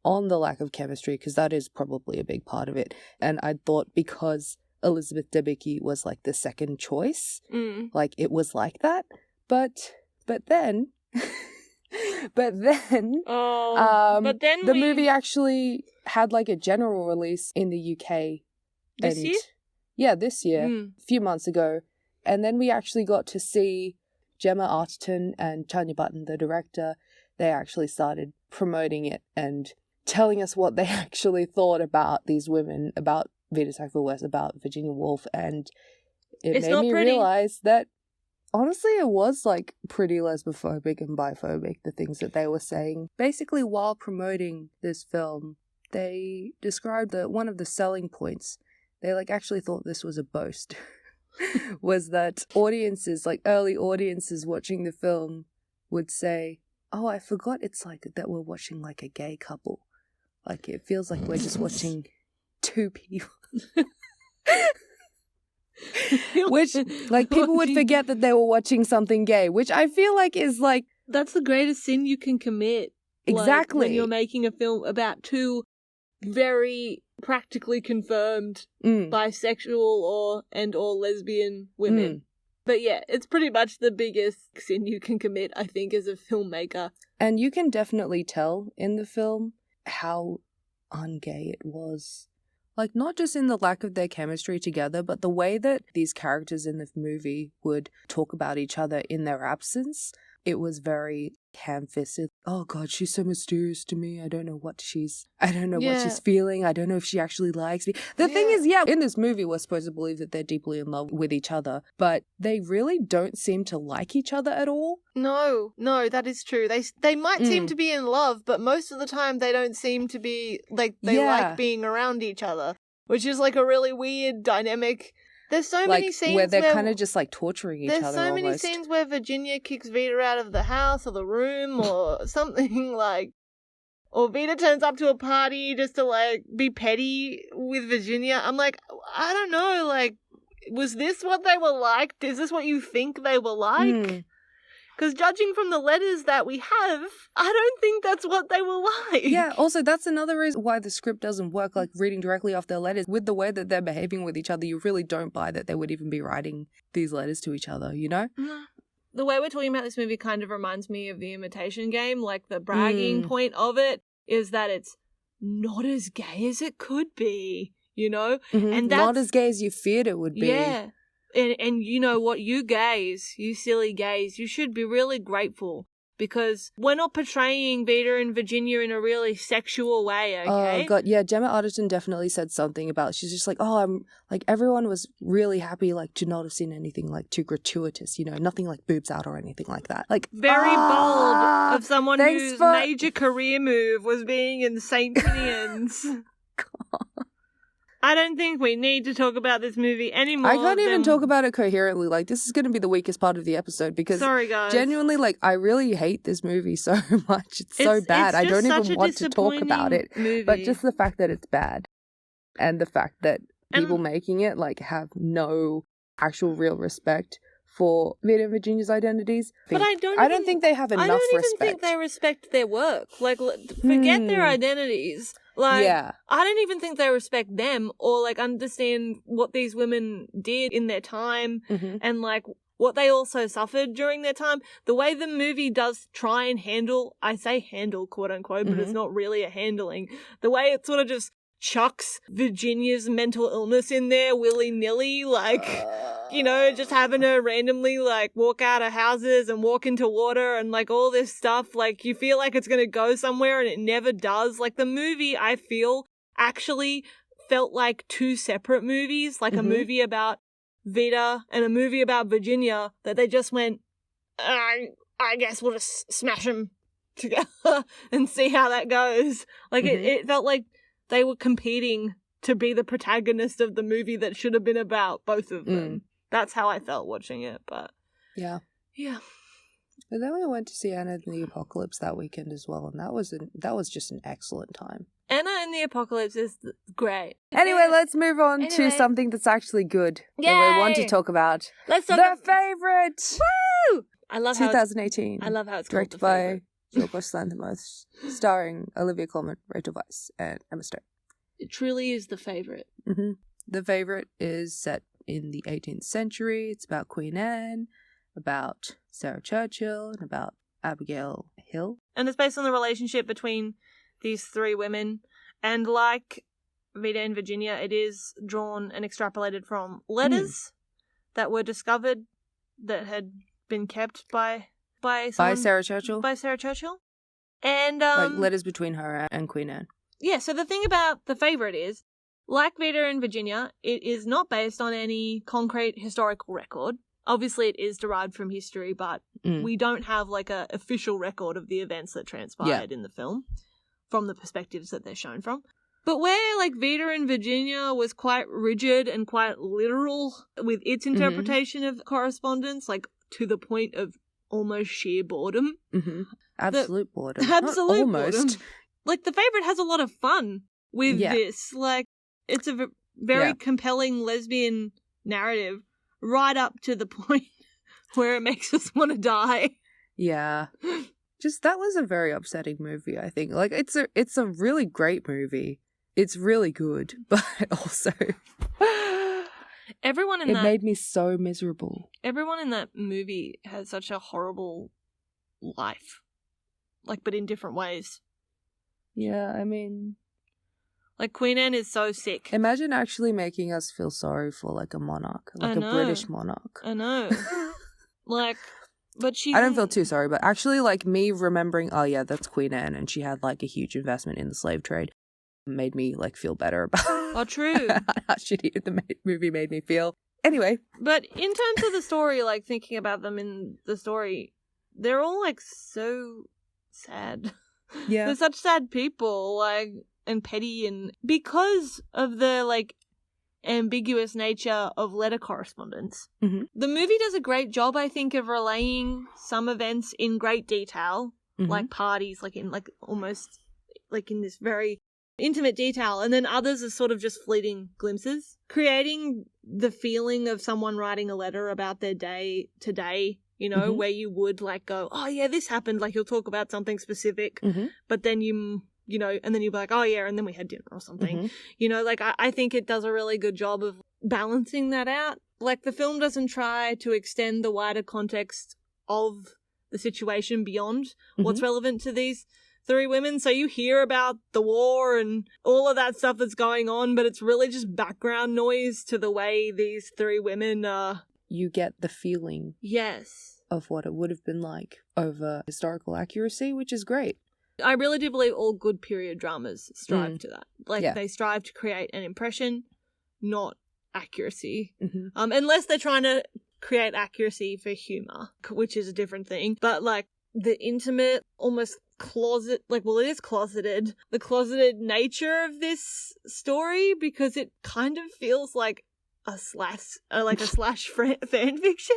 on the lack of chemistry, because that is probably a big part of it. And I thought because Elizabeth Debicki was, like, the second choice, like, it was like that. But then the movie actually had, like, a general release in the UK. This year? Yeah, this year, a few months ago. And then we actually got to see Gemma Arterton and Tanya Button, the director. They actually started promoting it and telling us what they actually thought about these women, about Vita Sackville-West, about Virginia Woolf. And it made me realize that, honestly, it was, like, pretty lesbophobic and biphobic, the things that they were saying. Basically, while promoting this film, they described that one of the selling points, they, like, actually thought this was a boast, was that audiences, like, early audiences watching the film would say, oh, I forgot it's like that we're watching, like, a gay couple. Like, it feels like we're just watching two people. Which, like, people would forget that they were watching something gay, which I feel like is, like... That's the greatest sin you can commit. Exactly. Like, when you're making a film about two very practically confirmed bisexual or lesbian women. But yeah, it's pretty much the biggest sin you can commit, I think, as a filmmaker. And you can definitely tell in the film how ungay it was. Like, not just in the lack of their chemistry together, but the way that these characters in the movie would talk about each other in their absence. it was very ham-fisted. Oh God, she's so mysterious to me. I don't know what she's feeling. I don't know if she actually likes me. The thing is, in this movie, we're supposed to believe that they're deeply in love with each other, but they really don't seem to like each other at all. No, that is true. They might seem to be in love, but most of the time they don't seem to be, like, they like being around each other, which is, like, a really weird dynamic. There's so many scenes where they're kind of just like torturing each other. There's so many scenes where Virginia kicks Vita out of the house or the room or something, like, or Vita turns up to a party just to, like, be petty with Virginia. I'm like, I don't know, like, was this what they were like? Is this what you think they were like? Because judging from the letters that we have, I don't think that's what they were like. Yeah, also that's another reason why the script doesn't work, like reading directly off their letters. With the way that they're behaving with each other, you really don't buy that they would even be writing these letters to each other, you know? The way we're talking about this movie kind of reminds me of The Imitation Game. Like, the bragging point of it is that it's not as gay as it could be, you know? And that's not as gay as you feared it would be. Yeah. And you know what, you gays, you silly gays, you should be really grateful because we're not portraying Vita and Virginia in a really sexual way, okay? Oh, God, yeah, Gemma Arterton definitely said something about, she's just like, I'm, like, everyone was really happy, like, to not have seen anything, like, too gratuitous, you know, nothing like boobs out or anything like that. Like, very bold of someone whose major career move was being in St. Finian's. God. I don't think we need to talk about this movie anymore. I can't even talk about it coherently. Like, this is going to be the weakest part of the episode because sorry, guys. Genuinely, like, I really hate this movie so much. It's so bad. I don't even want to talk about it. Movie. But just the fact that it's bad and the fact that people making it, like, have no actual real respect for Vita and Virginia's identities. But I don't think they have enough respect. I don't even think they respect their work. Like, forget their identities. Like, I don't even think they respect them or, like, understand what these women did in their time and, like, what they also suffered during their time. The way the movie does try and handle, I say handle, quote unquote, but it's not really a handling. The way it sort of just chucks Virginia's mental illness in there willy-nilly, like, you know, just having her randomly, like, walk out of houses and walk into water and, like, all this stuff. Like, you feel like it's going to go somewhere and it never does. Like, the movie, I feel, actually felt like two separate movies, like a movie about Vita and a movie about Virginia, that they just went, I guess we'll just smash them together and see how that goes. Like, it felt like they were competing to be the protagonist of the movie that should have been about both of them. That's how I felt watching it, but... Yeah. But then we went to see Anna and the Apocalypse that weekend as well, and that was just an excellent time. Anna and the Apocalypse is great. Anyway, let's move on to something that's actually good that we want to talk about. Let's talk The Favourite! Woo! I love 2018. I love how it's directed by Yorgos Lanthimos, starring Olivia Colman, Rachel Weisz, and Emma Stone. It truly is The Favourite. The Favourite is set in the 18th century. It's about Queen Anne, about Sarah Churchill, and about Abigail Hill. And it's based on the relationship between these three women. And like Vita and Virginia, it is drawn and extrapolated from letters that were discovered that had been kept by Sarah Churchill. By Sarah Churchill. And like letters between her and Queen Anne. Yeah, so the thing about The Favourite is, like Vita and Virginia, it is not based on any concrete historical record. Obviously, it is derived from history, but we don't have, like, a official record of the events that transpired in the film from the perspectives that they're shown from. But where, like, Vita and Virginia was quite rigid and quite literal with its interpretation of correspondence, like, to the point of almost sheer boredom. Absolute boredom. Absolute almost. Boredom. Like, The Favourite has a lot of fun with this. Like, it's a very compelling lesbian narrative right up to the point where it makes us want to die. Yeah. Just, that was a very upsetting movie, I think. Like, it's a really great movie. It's really good, but also... It made me so miserable. Everyone in that movie has such a horrible life. Like, but in different ways. Yeah, I mean... Like, Queen Anne is so sick. Imagine actually making us feel sorry for, like, a monarch. Like, a British monarch. I know. Like, But I don't feel too sorry, but actually, like, me remembering, oh yeah, that's Queen Anne, and she had like a huge investment in the slave trade, made me like feel better about Oh, true. how shitty the movie made me feel. Anyway. But in terms of the story, like, thinking about them in the story, they're all, like, so sad. Yeah. They're such sad people, like, and petty, and because of the, like, ambiguous nature of letter correspondence. Mm-hmm. The movie does a great job, I think, of relaying some events in great detail, like parties, like in, like, almost, like, in this very intimate detail, and then others are sort of just fleeting glimpses, creating the feeling of someone writing a letter about their day today, you know, where you would like go, oh yeah, this happened, like you'll talk about something specific, but then you know, and then you'll be like, oh yeah, and then we had dinner or something, you know, like I think it does a really good job of balancing that out. Like the film doesn't try to extend the wider context of the situation beyond what's relevant to these three women. So you hear about the war and all of that stuff that's going on, but it's really just background noise to the way these three women you get the feeling of what it would have been like over historical accuracy, which is great. I really do believe all good period dramas strive to that. Like they strive to create an impression, not accuracy. Unless they're trying to create accuracy for humor, which is a different thing. But like the intimate, almost closet, like, well, it is closeted, the closeted nature of this story, because it kind of feels like a slash fan fiction,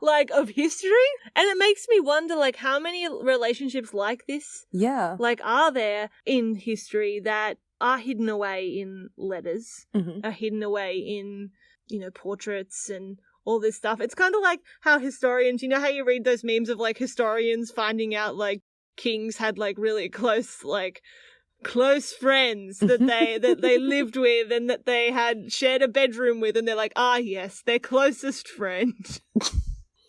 like, of history. And it makes me wonder, like, how many relationships like this, like, are there in history that are hidden away in letters, are hidden away in, you know, portraits and all this stuff. It's kind of like how historians, you know how you read those memes of, like, historians finding out, like, kings had like really close friends that they lived with and that they had shared a bedroom with, and they're like, ah yes, their closest friend.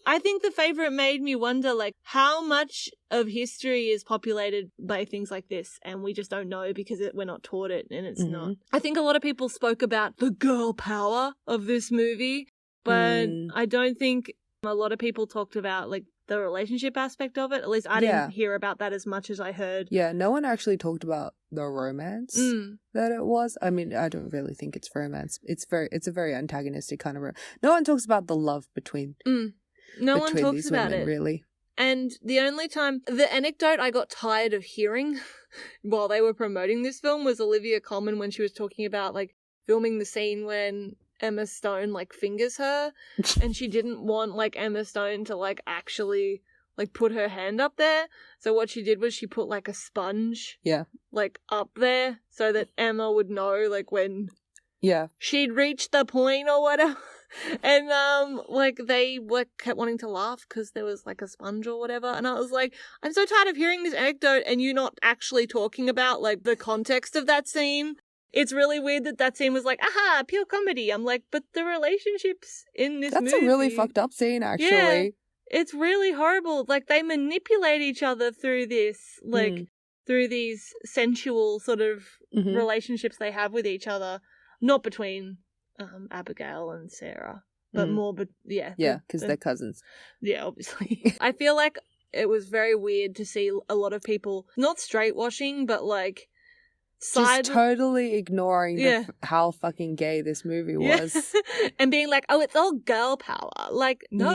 I think The Favourite made me wonder, like, how much of history is populated by things like this, and we just don't know because we're not taught it, and it's not. I think a lot of people spoke about the girl power of this movie, but I don't think a lot of people talked about, like, the relationship aspect of it. At least I didn't hear about that as much as I heard. Yeah, no one actually talked about the romance that it was. I mean, I don't really think it's romance. It's a very antagonistic kind of no one talks about the love between no one talks about it, really. And the only time, the anecdote I got tired of hearing while they were promoting this film was Olivia Colman when she was talking about, like, filming the scene when Emma Stone, like, fingers her, and she didn't want, like, Emma Stone to, like, actually, like, put her hand up there. So what she did was she put, like, a sponge, like, up there so that Emma would know, like, when she'd reached the point or whatever. And, like, they kept wanting to laugh because there was, like, a sponge or whatever. And I was like, I'm so tired of hearing this anecdote and you not actually talking about, like, the context of that scene. It's really weird that scene was like, aha, pure comedy. I'm like, but the relationships in this movie... That's a really fucked up scene, actually. Yeah, it's really horrible. Like, they manipulate each other through this, like, through these sensual sort of relationships they have with each other. Not between Abigail and Sarah, but more, Yeah, because they're cousins. Yeah, obviously. I feel like it was very weird to see a lot of people, not straight washing, but, like, just totally ignoring how fucking gay this movie was. And being like, oh, it's all girl power. Like, no,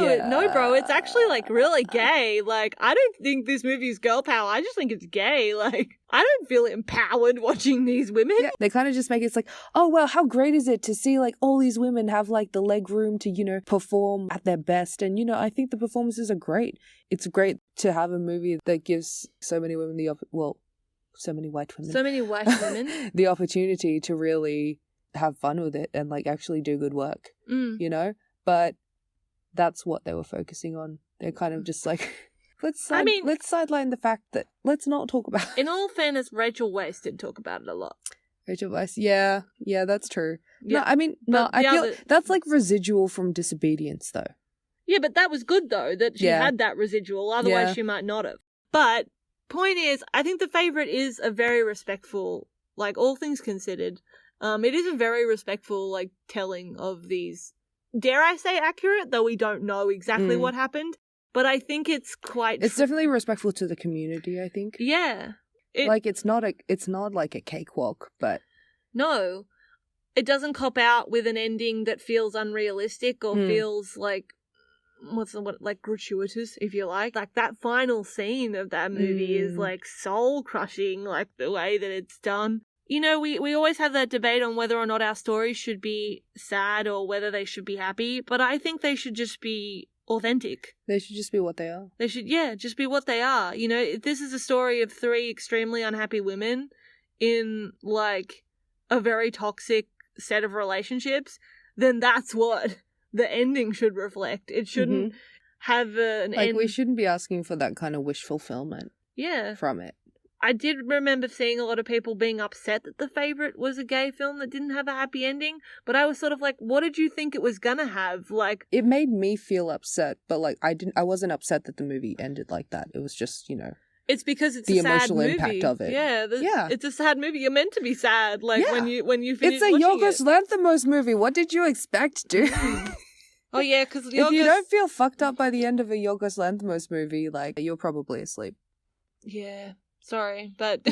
bro, it's actually, like, really gay. Like, I don't think this movie is girl power. I just think it's gay. Like, I don't feel empowered watching these women. Yeah, they kind of just make it like, oh, well, how great is it to see, like, all these women have, like, the leg room to, you know, perform at their best. And, you know, I think the performances are great. It's great to have a movie that gives so many women so many white women the opportunity to really have fun with it and, like, actually do good work, you know? But that's what they were focusing on. They're kind of just like, let's sideline the fact that let's not talk about it. In all fairness, Rachel Weisz did talk about it a lot. Rachel Weisz, yeah, that's true. Yeah. No, I mean, I feel that's like residual from Disobedience, though. Yeah, but that was good, though, that she had that residual. Otherwise, she might not have. But point is, I think The Favourite is a very respectful, like, all things considered, it is a very respectful, like, telling of these, dare I say accurate, though we don't know exactly what happened, but I think it's quite... It's definitely respectful to the community, I think. Yeah. It's not like a cakewalk, but... No. It doesn't cop out with an ending that feels unrealistic or feels like... like gratuitous, if you like. Like, that final scene of that movie is, like, soul-crushing, like, the way that it's done. You know, we always have that debate on whether or not our stories should be sad or whether they should be happy, but I think they should just be authentic. They should just be what they are. They should, just be what they are. You know, if this is a story of 3 extremely unhappy women in, like, a very toxic set of relationships, then that's what the ending should reflect. It shouldn't have an end. We shouldn't be asking for that kind of wish fulfillment from it. I did remember seeing a lot of people being upset that The Favourite was a gay film that didn't have a happy ending, but I was sort of like, what did you think it was gonna have? Like, it made me feel upset, but like I wasn't upset that the movie ended like that. It was just, you know, it's because it's the a sad emotional movie. impact of it. Yeah, it's a sad movie. You're meant to be sad, like when you finish. It's a Yorgos Lanthimos movie. What did you expect, dude? Oh yeah, because if you don't feel fucked up by the end of a Yorgos Lanthimos movie, like, you're probably asleep. Yeah. Sorry, but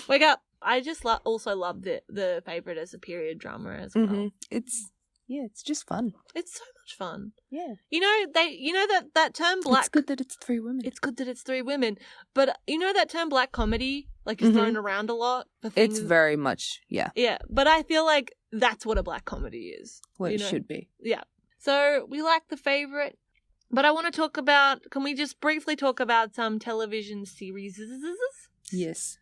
wake up. I just also love the Favourite as a period drama as well. It's just fun. It's so much fun. Yeah. You know that term black. It's good that it's 3 women. It's good that it's 3 women. But you know that term black comedy, like, is thrown around a lot. It's very much, yeah. Yeah, but I feel like that's what a black comedy is. What it should be. Yeah. So we like The Favourite. But I want to talk about, can we just briefly talk about some television series? Yes.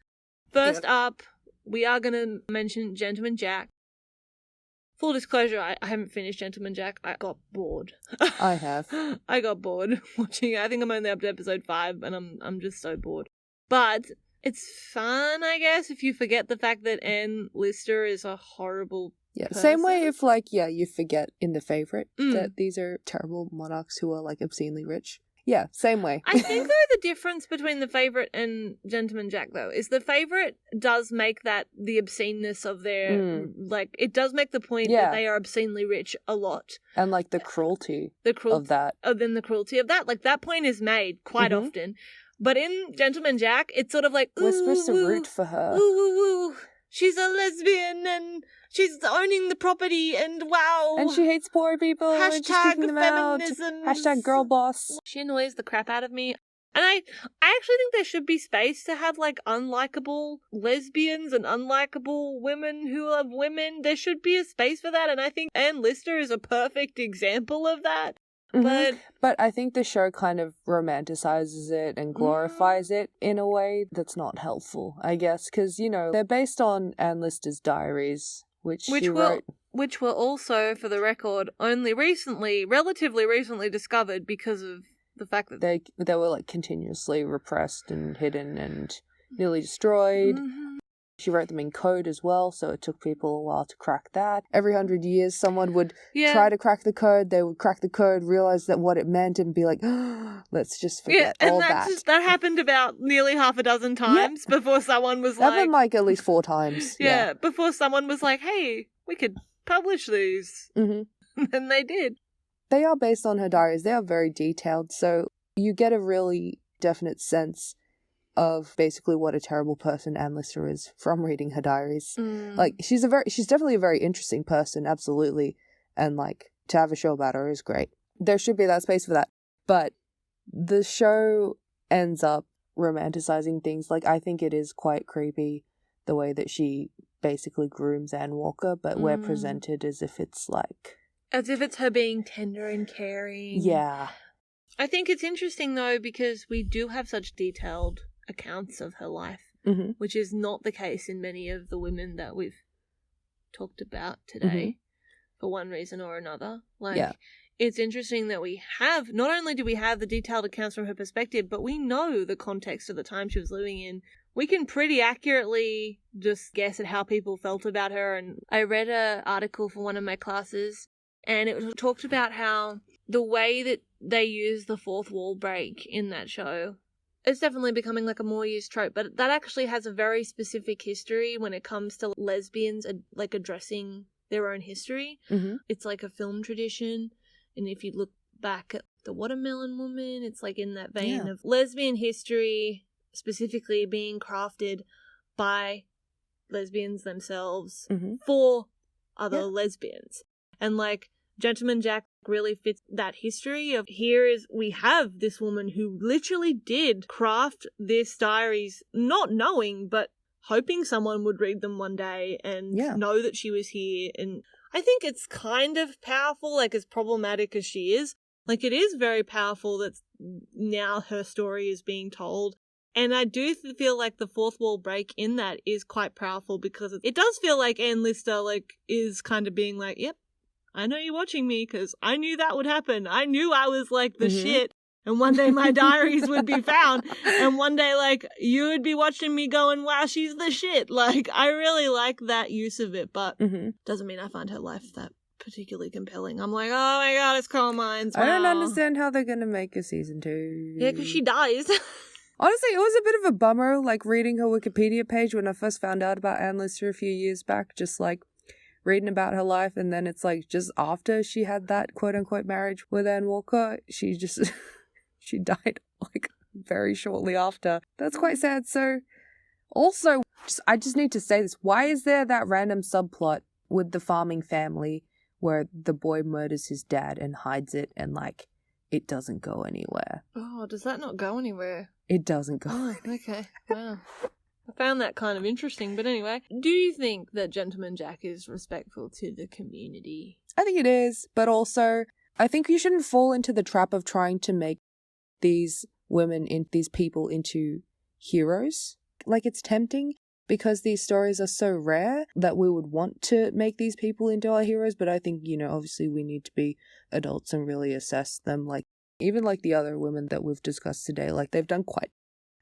First up, we are going to mention Gentleman Jack. Full disclosure, I haven't finished Gentleman Jack. I got bored. I have. I got bored watching it. I think I'm only up to episode 5 and I'm just so bored. But it's fun, I guess, if you forget the fact that Ann Lister is a horrible person. Same way if, like, you forget in The Favourite that these are terrible monarchs who are, like, obscenely rich. Yeah, same way. I think, though, the difference between The Favourite and Gentleman Jack, though, is The Favourite does make that the obsceneness of their, like, it does make the point that they are obscenely rich a lot. And, like, the cruelty of that. Then the cruelty of that. Like, that point is made quite often. But in Gentleman Jack, it's sort of like, we're supposed to root for her. Ooh, she's a lesbian and she's owning the property and wow. And she hates poor people. Hashtag feminism. Hashtag girl boss. She annoys the crap out of me. And I actually think there should be space to have, like, unlikable lesbians and unlikable women who love women. There should be a space for that, and I think Ann Lister is a perfect example of that. But I think the show kind of romanticizes it and glorifies it in a way that's not helpful, I guess, because, you know, they're based on Ann Lister's diaries, which she wrote. Which were also, for the record, only relatively recently discovered because of the fact that they were, like, continuously repressed and hidden and nearly destroyed. She wrote them in code as well, so it took people a while to crack that. Every 100 years, someone would try to crack the code. They would crack the code, realize that what it meant, and be like, let's just forget all that. That happened about nearly half a dozen times before someone was that happened, like, at least 4 times. Before someone was like, hey, we could publish these. And they did. They are based on her diaries. They are very detailed, so you get a really definite sense of basically what a terrible person Ann Lister is from reading her diaries. Like, she's definitely a very interesting person, absolutely, and, like, to have a show about her is great. There should be that space for that. But the show ends up romanticizing things. Like, I think it is quite creepy the way that she basically grooms Ann Walker, but we're presented as if it's like... as if it's her being tender and caring. Yeah. I think it's interesting, though, because we do have such detailed accounts of her life, which is not the case in many of the women that we've talked about today, for one reason or another. Like, it's interesting that we have, not only do we have the detailed accounts from her perspective, but we know the context of the time she was living in. We can pretty accurately just guess at how people felt about her. And I read an article for one of my classes, and it talked about how the way that they use the fourth wall break in that show, it's definitely becoming, like, a more used trope, but that actually has a very specific history when it comes to lesbians, like, addressing their own history. It's like a film tradition, and if you look back at The Watermelon Woman. It's like in that vein of lesbian history specifically being crafted by lesbians themselves for other lesbians. And like Gentleman Jack really fits that history of we have this woman who literally did craft this diaries not knowing but hoping someone would read them one day and know that she was here. And I think it's kind of powerful, like as problematic as she is. Like it is very powerful that now her story is being told. And I do feel like the fourth wall break in that is quite powerful because it does feel like Ann Lister like is kind of being like, yep, I know you're watching me because I knew that would happen. I knew I was like the shit. And one day my diaries would be found. And one day, like, you would be watching me going, wow, she's the shit. Like, I really like that use of it. But doesn't mean I find her life that particularly compelling. I'm like, oh my God, it's Coal Mines. Wow. I don't understand how they're going to make a season 2. Yeah, because she dies. Honestly, it was a bit of a bummer, like, reading her Wikipedia page when I first found out about Ann Lister a few years back, just, like, reading about her life, and then it's, like, just after she had that quote-unquote marriage with Ann Walker, she just... she died, like, very shortly after. That's quite sad. So, also, I just need to say this. Why is there that random subplot with the farming family where the boy murders his dad and hides it and, like, it doesn't go anywhere? Oh, does that not go anywhere? It doesn't go anywhere. Okay. Wow. I found that kind of interesting. But anyway, do you think that Gentleman Jack is respectful to the community? I think it is. But also, I think you shouldn't fall into the trap of trying to make these people into heroes. Like, it's tempting because these stories are so rare that we would want to make these people into our heroes, but I think, you know, obviously we need to be adults and really assess them. Like, even like the other women that we've discussed today, like, they've done quite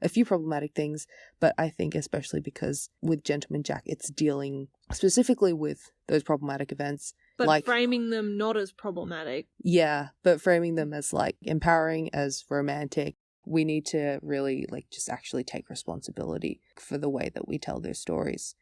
a few problematic things, but I think especially because with Gentleman Jack, it's dealing specifically with those problematic events. But like, framing them not as problematic. Yeah, but framing them as, like, empowering, as romantic. We need to really, like, just actually take responsibility for the way that we tell their stories.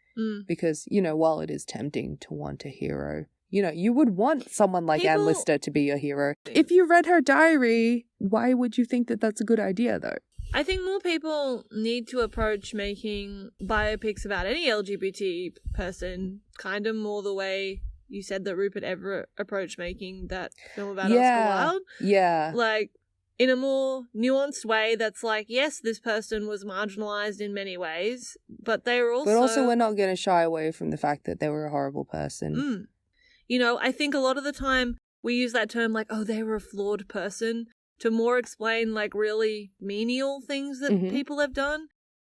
Because, you know, while it is tempting to want a hero, you know, you would want someone like Ann Lister to be your hero. If you read her diary, why would you think that that's a good idea, though? I think more people need to approach making biopics about any LGBT person kind of more the way you said that Rupert Everett approached making that film about Oscar Wilde. Yeah. Like, in a more nuanced way that's like, yes, this person was marginalized in many ways, but they were also... But also we're not going to shy away from the fact that they were a horrible person. You know, I think a lot of the time we use that term like, oh, they were a flawed person to more explain, like, really menial things that people have done.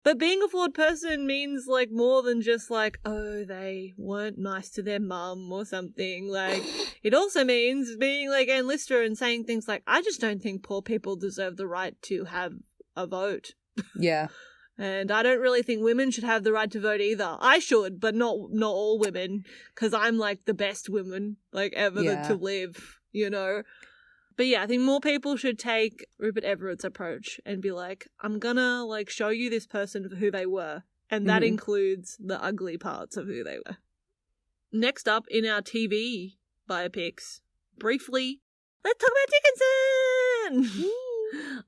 But being a flawed person means, like, more than just, like, oh, they weren't nice to their mum or something. Like, it also means being, like, Ann Lister and saying things like, I just don't think poor people deserve the right to have a vote. Yeah. And I don't really think women should have the right to vote either. I should, but not all women, because I'm, like, the best woman, like, ever to live, you know? But yeah, I think more people should take Rupert Everett's approach and be like, I'm gonna, like, show you this person for who they were. And that includes the ugly parts of who they were. Next up in our TV biopics, briefly, let's talk about Dickinson!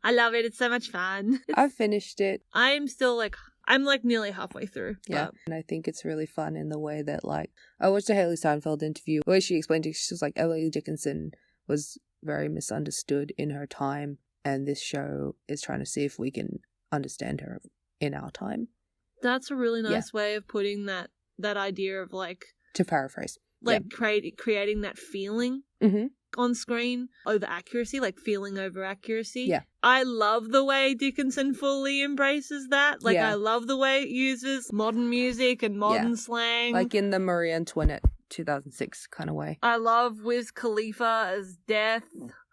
I love it. It's so much fun. I've finished it. I'm nearly halfway through. Yeah. And I think it's really fun in the way that, like, I watched a Haley Steinfeld interview where she explained it. She was like, Emily Dickinson was very misunderstood in her time, and this show is trying to see if we can understand her in our time. That's a really nice way of putting that idea of, like, to paraphrase, like, creating that feeling on screen over accuracy, like feeling over accuracy. Yeah, I love the way Dickinson fully embraces that. Like, I love the way it uses modern music and modern slang, like in the Marie Antoinette 2006 kind of way. I love Wiz Khalifa as Death.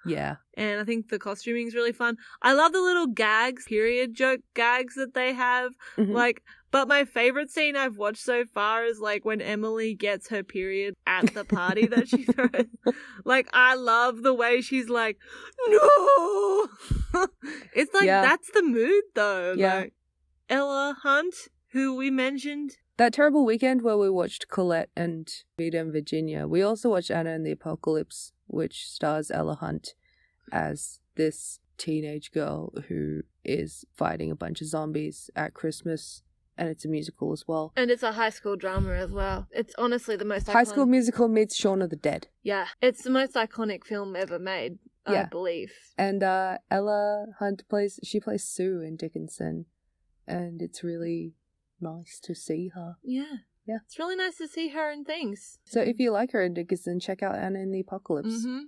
Yeah. And I think the costuming is really fun. I love the little gags, period joke gags that they have. Like, but my favorite scene I've watched so far is, like, when Emily gets her period at the party that she throws. Like, I love the way she's like, no! It's like, that's the mood, though. Yeah. Like, Ella Hunt, who we mentioned. That terrible weekend where we watched Colette and Vita Virginia, we also watched Anna and the Apocalypse, which stars Ella Hunt as this teenage girl who is fighting a bunch of zombies at Christmas, and it's a musical as well. And it's a high school drama as well. It's honestly the most iconic. High School Musical meets Shaun of the Dead. Yeah, it's the most iconic film ever made, I believe. And Ella Hunt plays Sue in Dickinson, and it's really nice to see her. Yeah. Yeah. It's really nice to see her in things. So if you like her in Dickinson, check out Anna in the Apocalypse. Mm-hmm.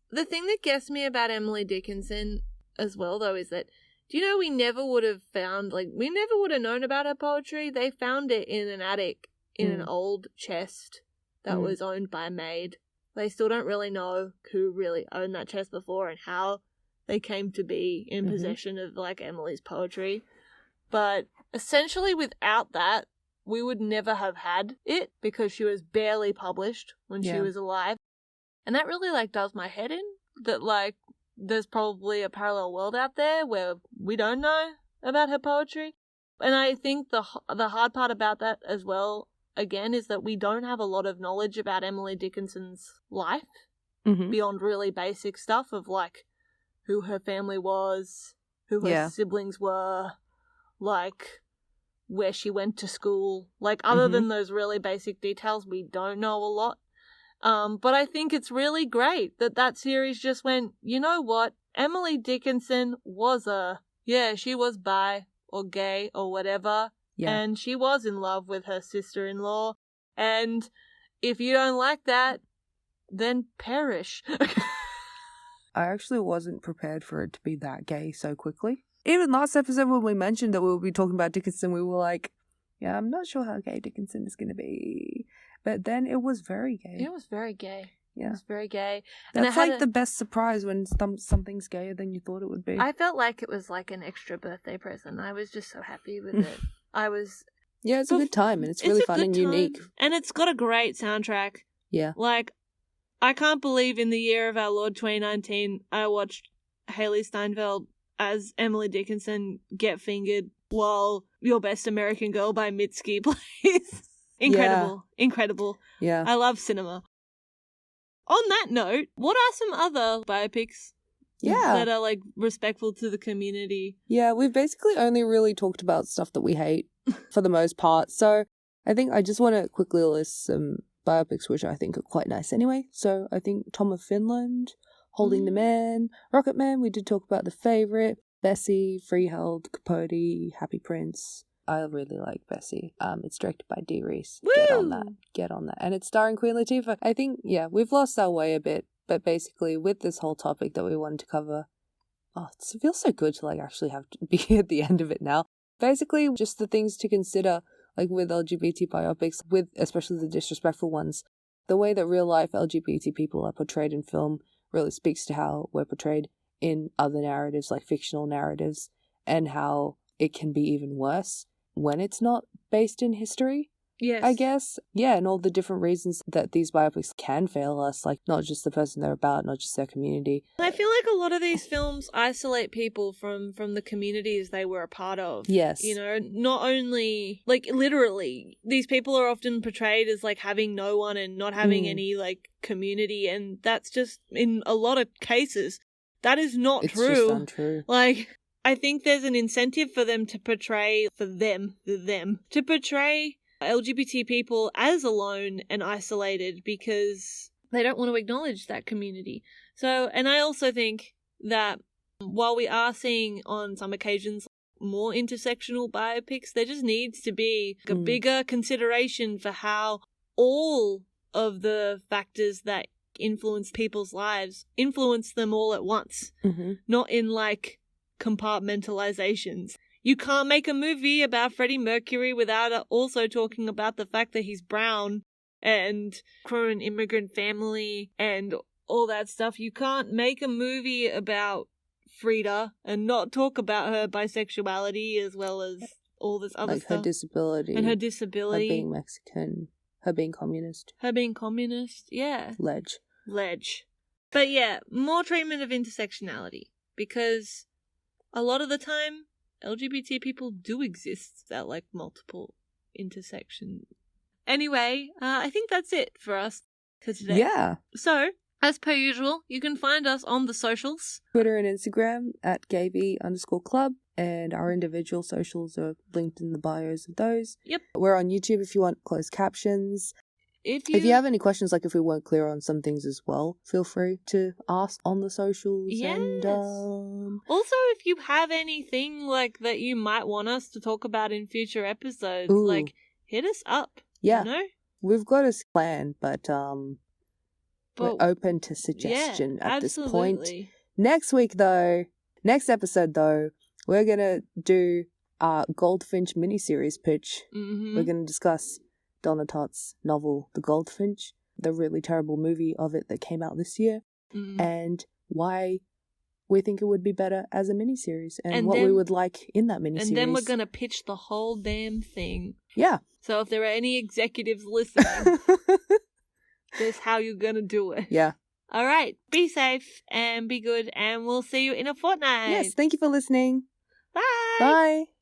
The thing that gets me about Emily Dickinson as well, though, is that, do you know, we never would have known about her poetry. They found it in an attic in an old chest that was owned by a maid. They still don't really know who really owned that chest before and how they came to be in possession of, like, Emily's poetry. But essentially without that, we would never have had it because she was barely published when she was alive. And that really, like, does my head in. That, like, there's probably a parallel world out there where we don't know about her poetry. And I think the hard part about that as well, again, is that we don't have a lot of knowledge about Emily Dickinson's life beyond really basic stuff of, like, who her family was, who her siblings were, like, where she went to school. Like, other than those really basic details, we don't know a lot. But I think it's really great that series just went, you know what? Emily Dickinson was she was bi or gay or whatever. Yeah. And she was in love with her sister-in-law. And if you don't like that, then perish. I actually wasn't prepared for it to be that gay so quickly. Even last episode when we mentioned that we would be talking about Dickinson, we were like, yeah, I'm not sure how gay Dickinson is going to be. But then it was very gay. It was very gay. Yeah. It was very gay. That's like the best surprise when something's gayer than you thought it would be. I felt like it was like an extra birthday present. I was just so happy with it. Yeah, it's a good time and it's really fun and unique. And it's got a great soundtrack. Yeah. Like, I can't believe in the year of our Lord 2019, I watched Haley Steinfeld as Emily Dickinson get fingered while Your Best American Girl by Mitski plays. Incredible. Yeah. Incredible. Yeah. I love cinema. On that note, what are some other biopics that are, like, respectful to the community? Yeah, we've basically only really talked about stuff that we hate for the most part. So I think I just want to quickly list some biopics which I think are quite nice anyway. So I think Tom of Finland, Holding the Man, Rocket Man, we did talk about The Favourite, Bessie, Freeheld, Capote, Happy Prince. I really like Bessie. It's directed by Dee Reese. Woo! Get on that. And it's starring Queen Latifah. I think, we've lost our way a bit. But basically, with this whole topic that we wanted to cover, it feels so good to, like, actually have to be at the end of it now. Basically, just the things to consider, like, with LGBT biopics, with especially the disrespectful ones. The way that real-life LGBT people are portrayed in film really speaks to how we're portrayed in other narratives, like fictional narratives, and how it can be even worse when it's not based in history. Yes. I guess. Yeah, and all the different reasons that these biopics can fail us, like not just the person they're about, not just their community. I feel like a lot of these films isolate people from the communities they were a part of. Yes. You know, not only, like, literally, these people are often portrayed as, like, having no one and not having any, like, community, and that's just, in a lot of cases, that is not true. It's just untrue. Like, I think there's an incentive for them to portray, to portray LGBT people as alone and isolated because they don't want to acknowledge that community. So, and I also think that while we are seeing on some occasions more intersectional biopics, there just needs to be a bigger consideration for how all of the factors that influence people's lives influence them all at once, not in, like, compartmentalizations. You can't make a movie about Freddie Mercury without also talking about the fact that he's brown and from an immigrant family and all that stuff. You can't make a movie about Frida and not talk about her bisexuality as well as all this other stuff. Like her disability. And her disability. Her being Mexican. Her being communist. Yeah. Ledge. But yeah, more treatment of intersectionality. Because a lot of the time, LGBT people do exist at, like, multiple intersections. Anyway, I think that's it for us for today. Yeah. So, As per usual, you can find us on the socials. Twitter and Instagram at GayV_Club, and our individual socials are linked in the bios of those. Yep. We're on YouTube if you want closed captions. If you have any questions, like if we weren't clear on some things as well, feel free to ask on the socials. Yes. And also, if you have anything like that you might want us to talk about in future episodes, Ooh. like hit us up. Yeah. You know? We've got a plan, but we're open to suggestion at this point. Next episode though, we're gonna do our Goldfinch miniseries pitch. Mm-hmm. We're gonna discuss Donna Tartt's novel The Goldfinch, the really terrible movie of it that came out this year, and why we think it would be better as a miniseries, and what we would like in that miniseries. And then we're gonna pitch the whole damn thing. Yeah. So if there are any executives listening, this is how you're gonna do it. Yeah. All right. Be safe and be good, and we'll see you in a fortnight. Yes. Thank you for listening. Bye. Bye.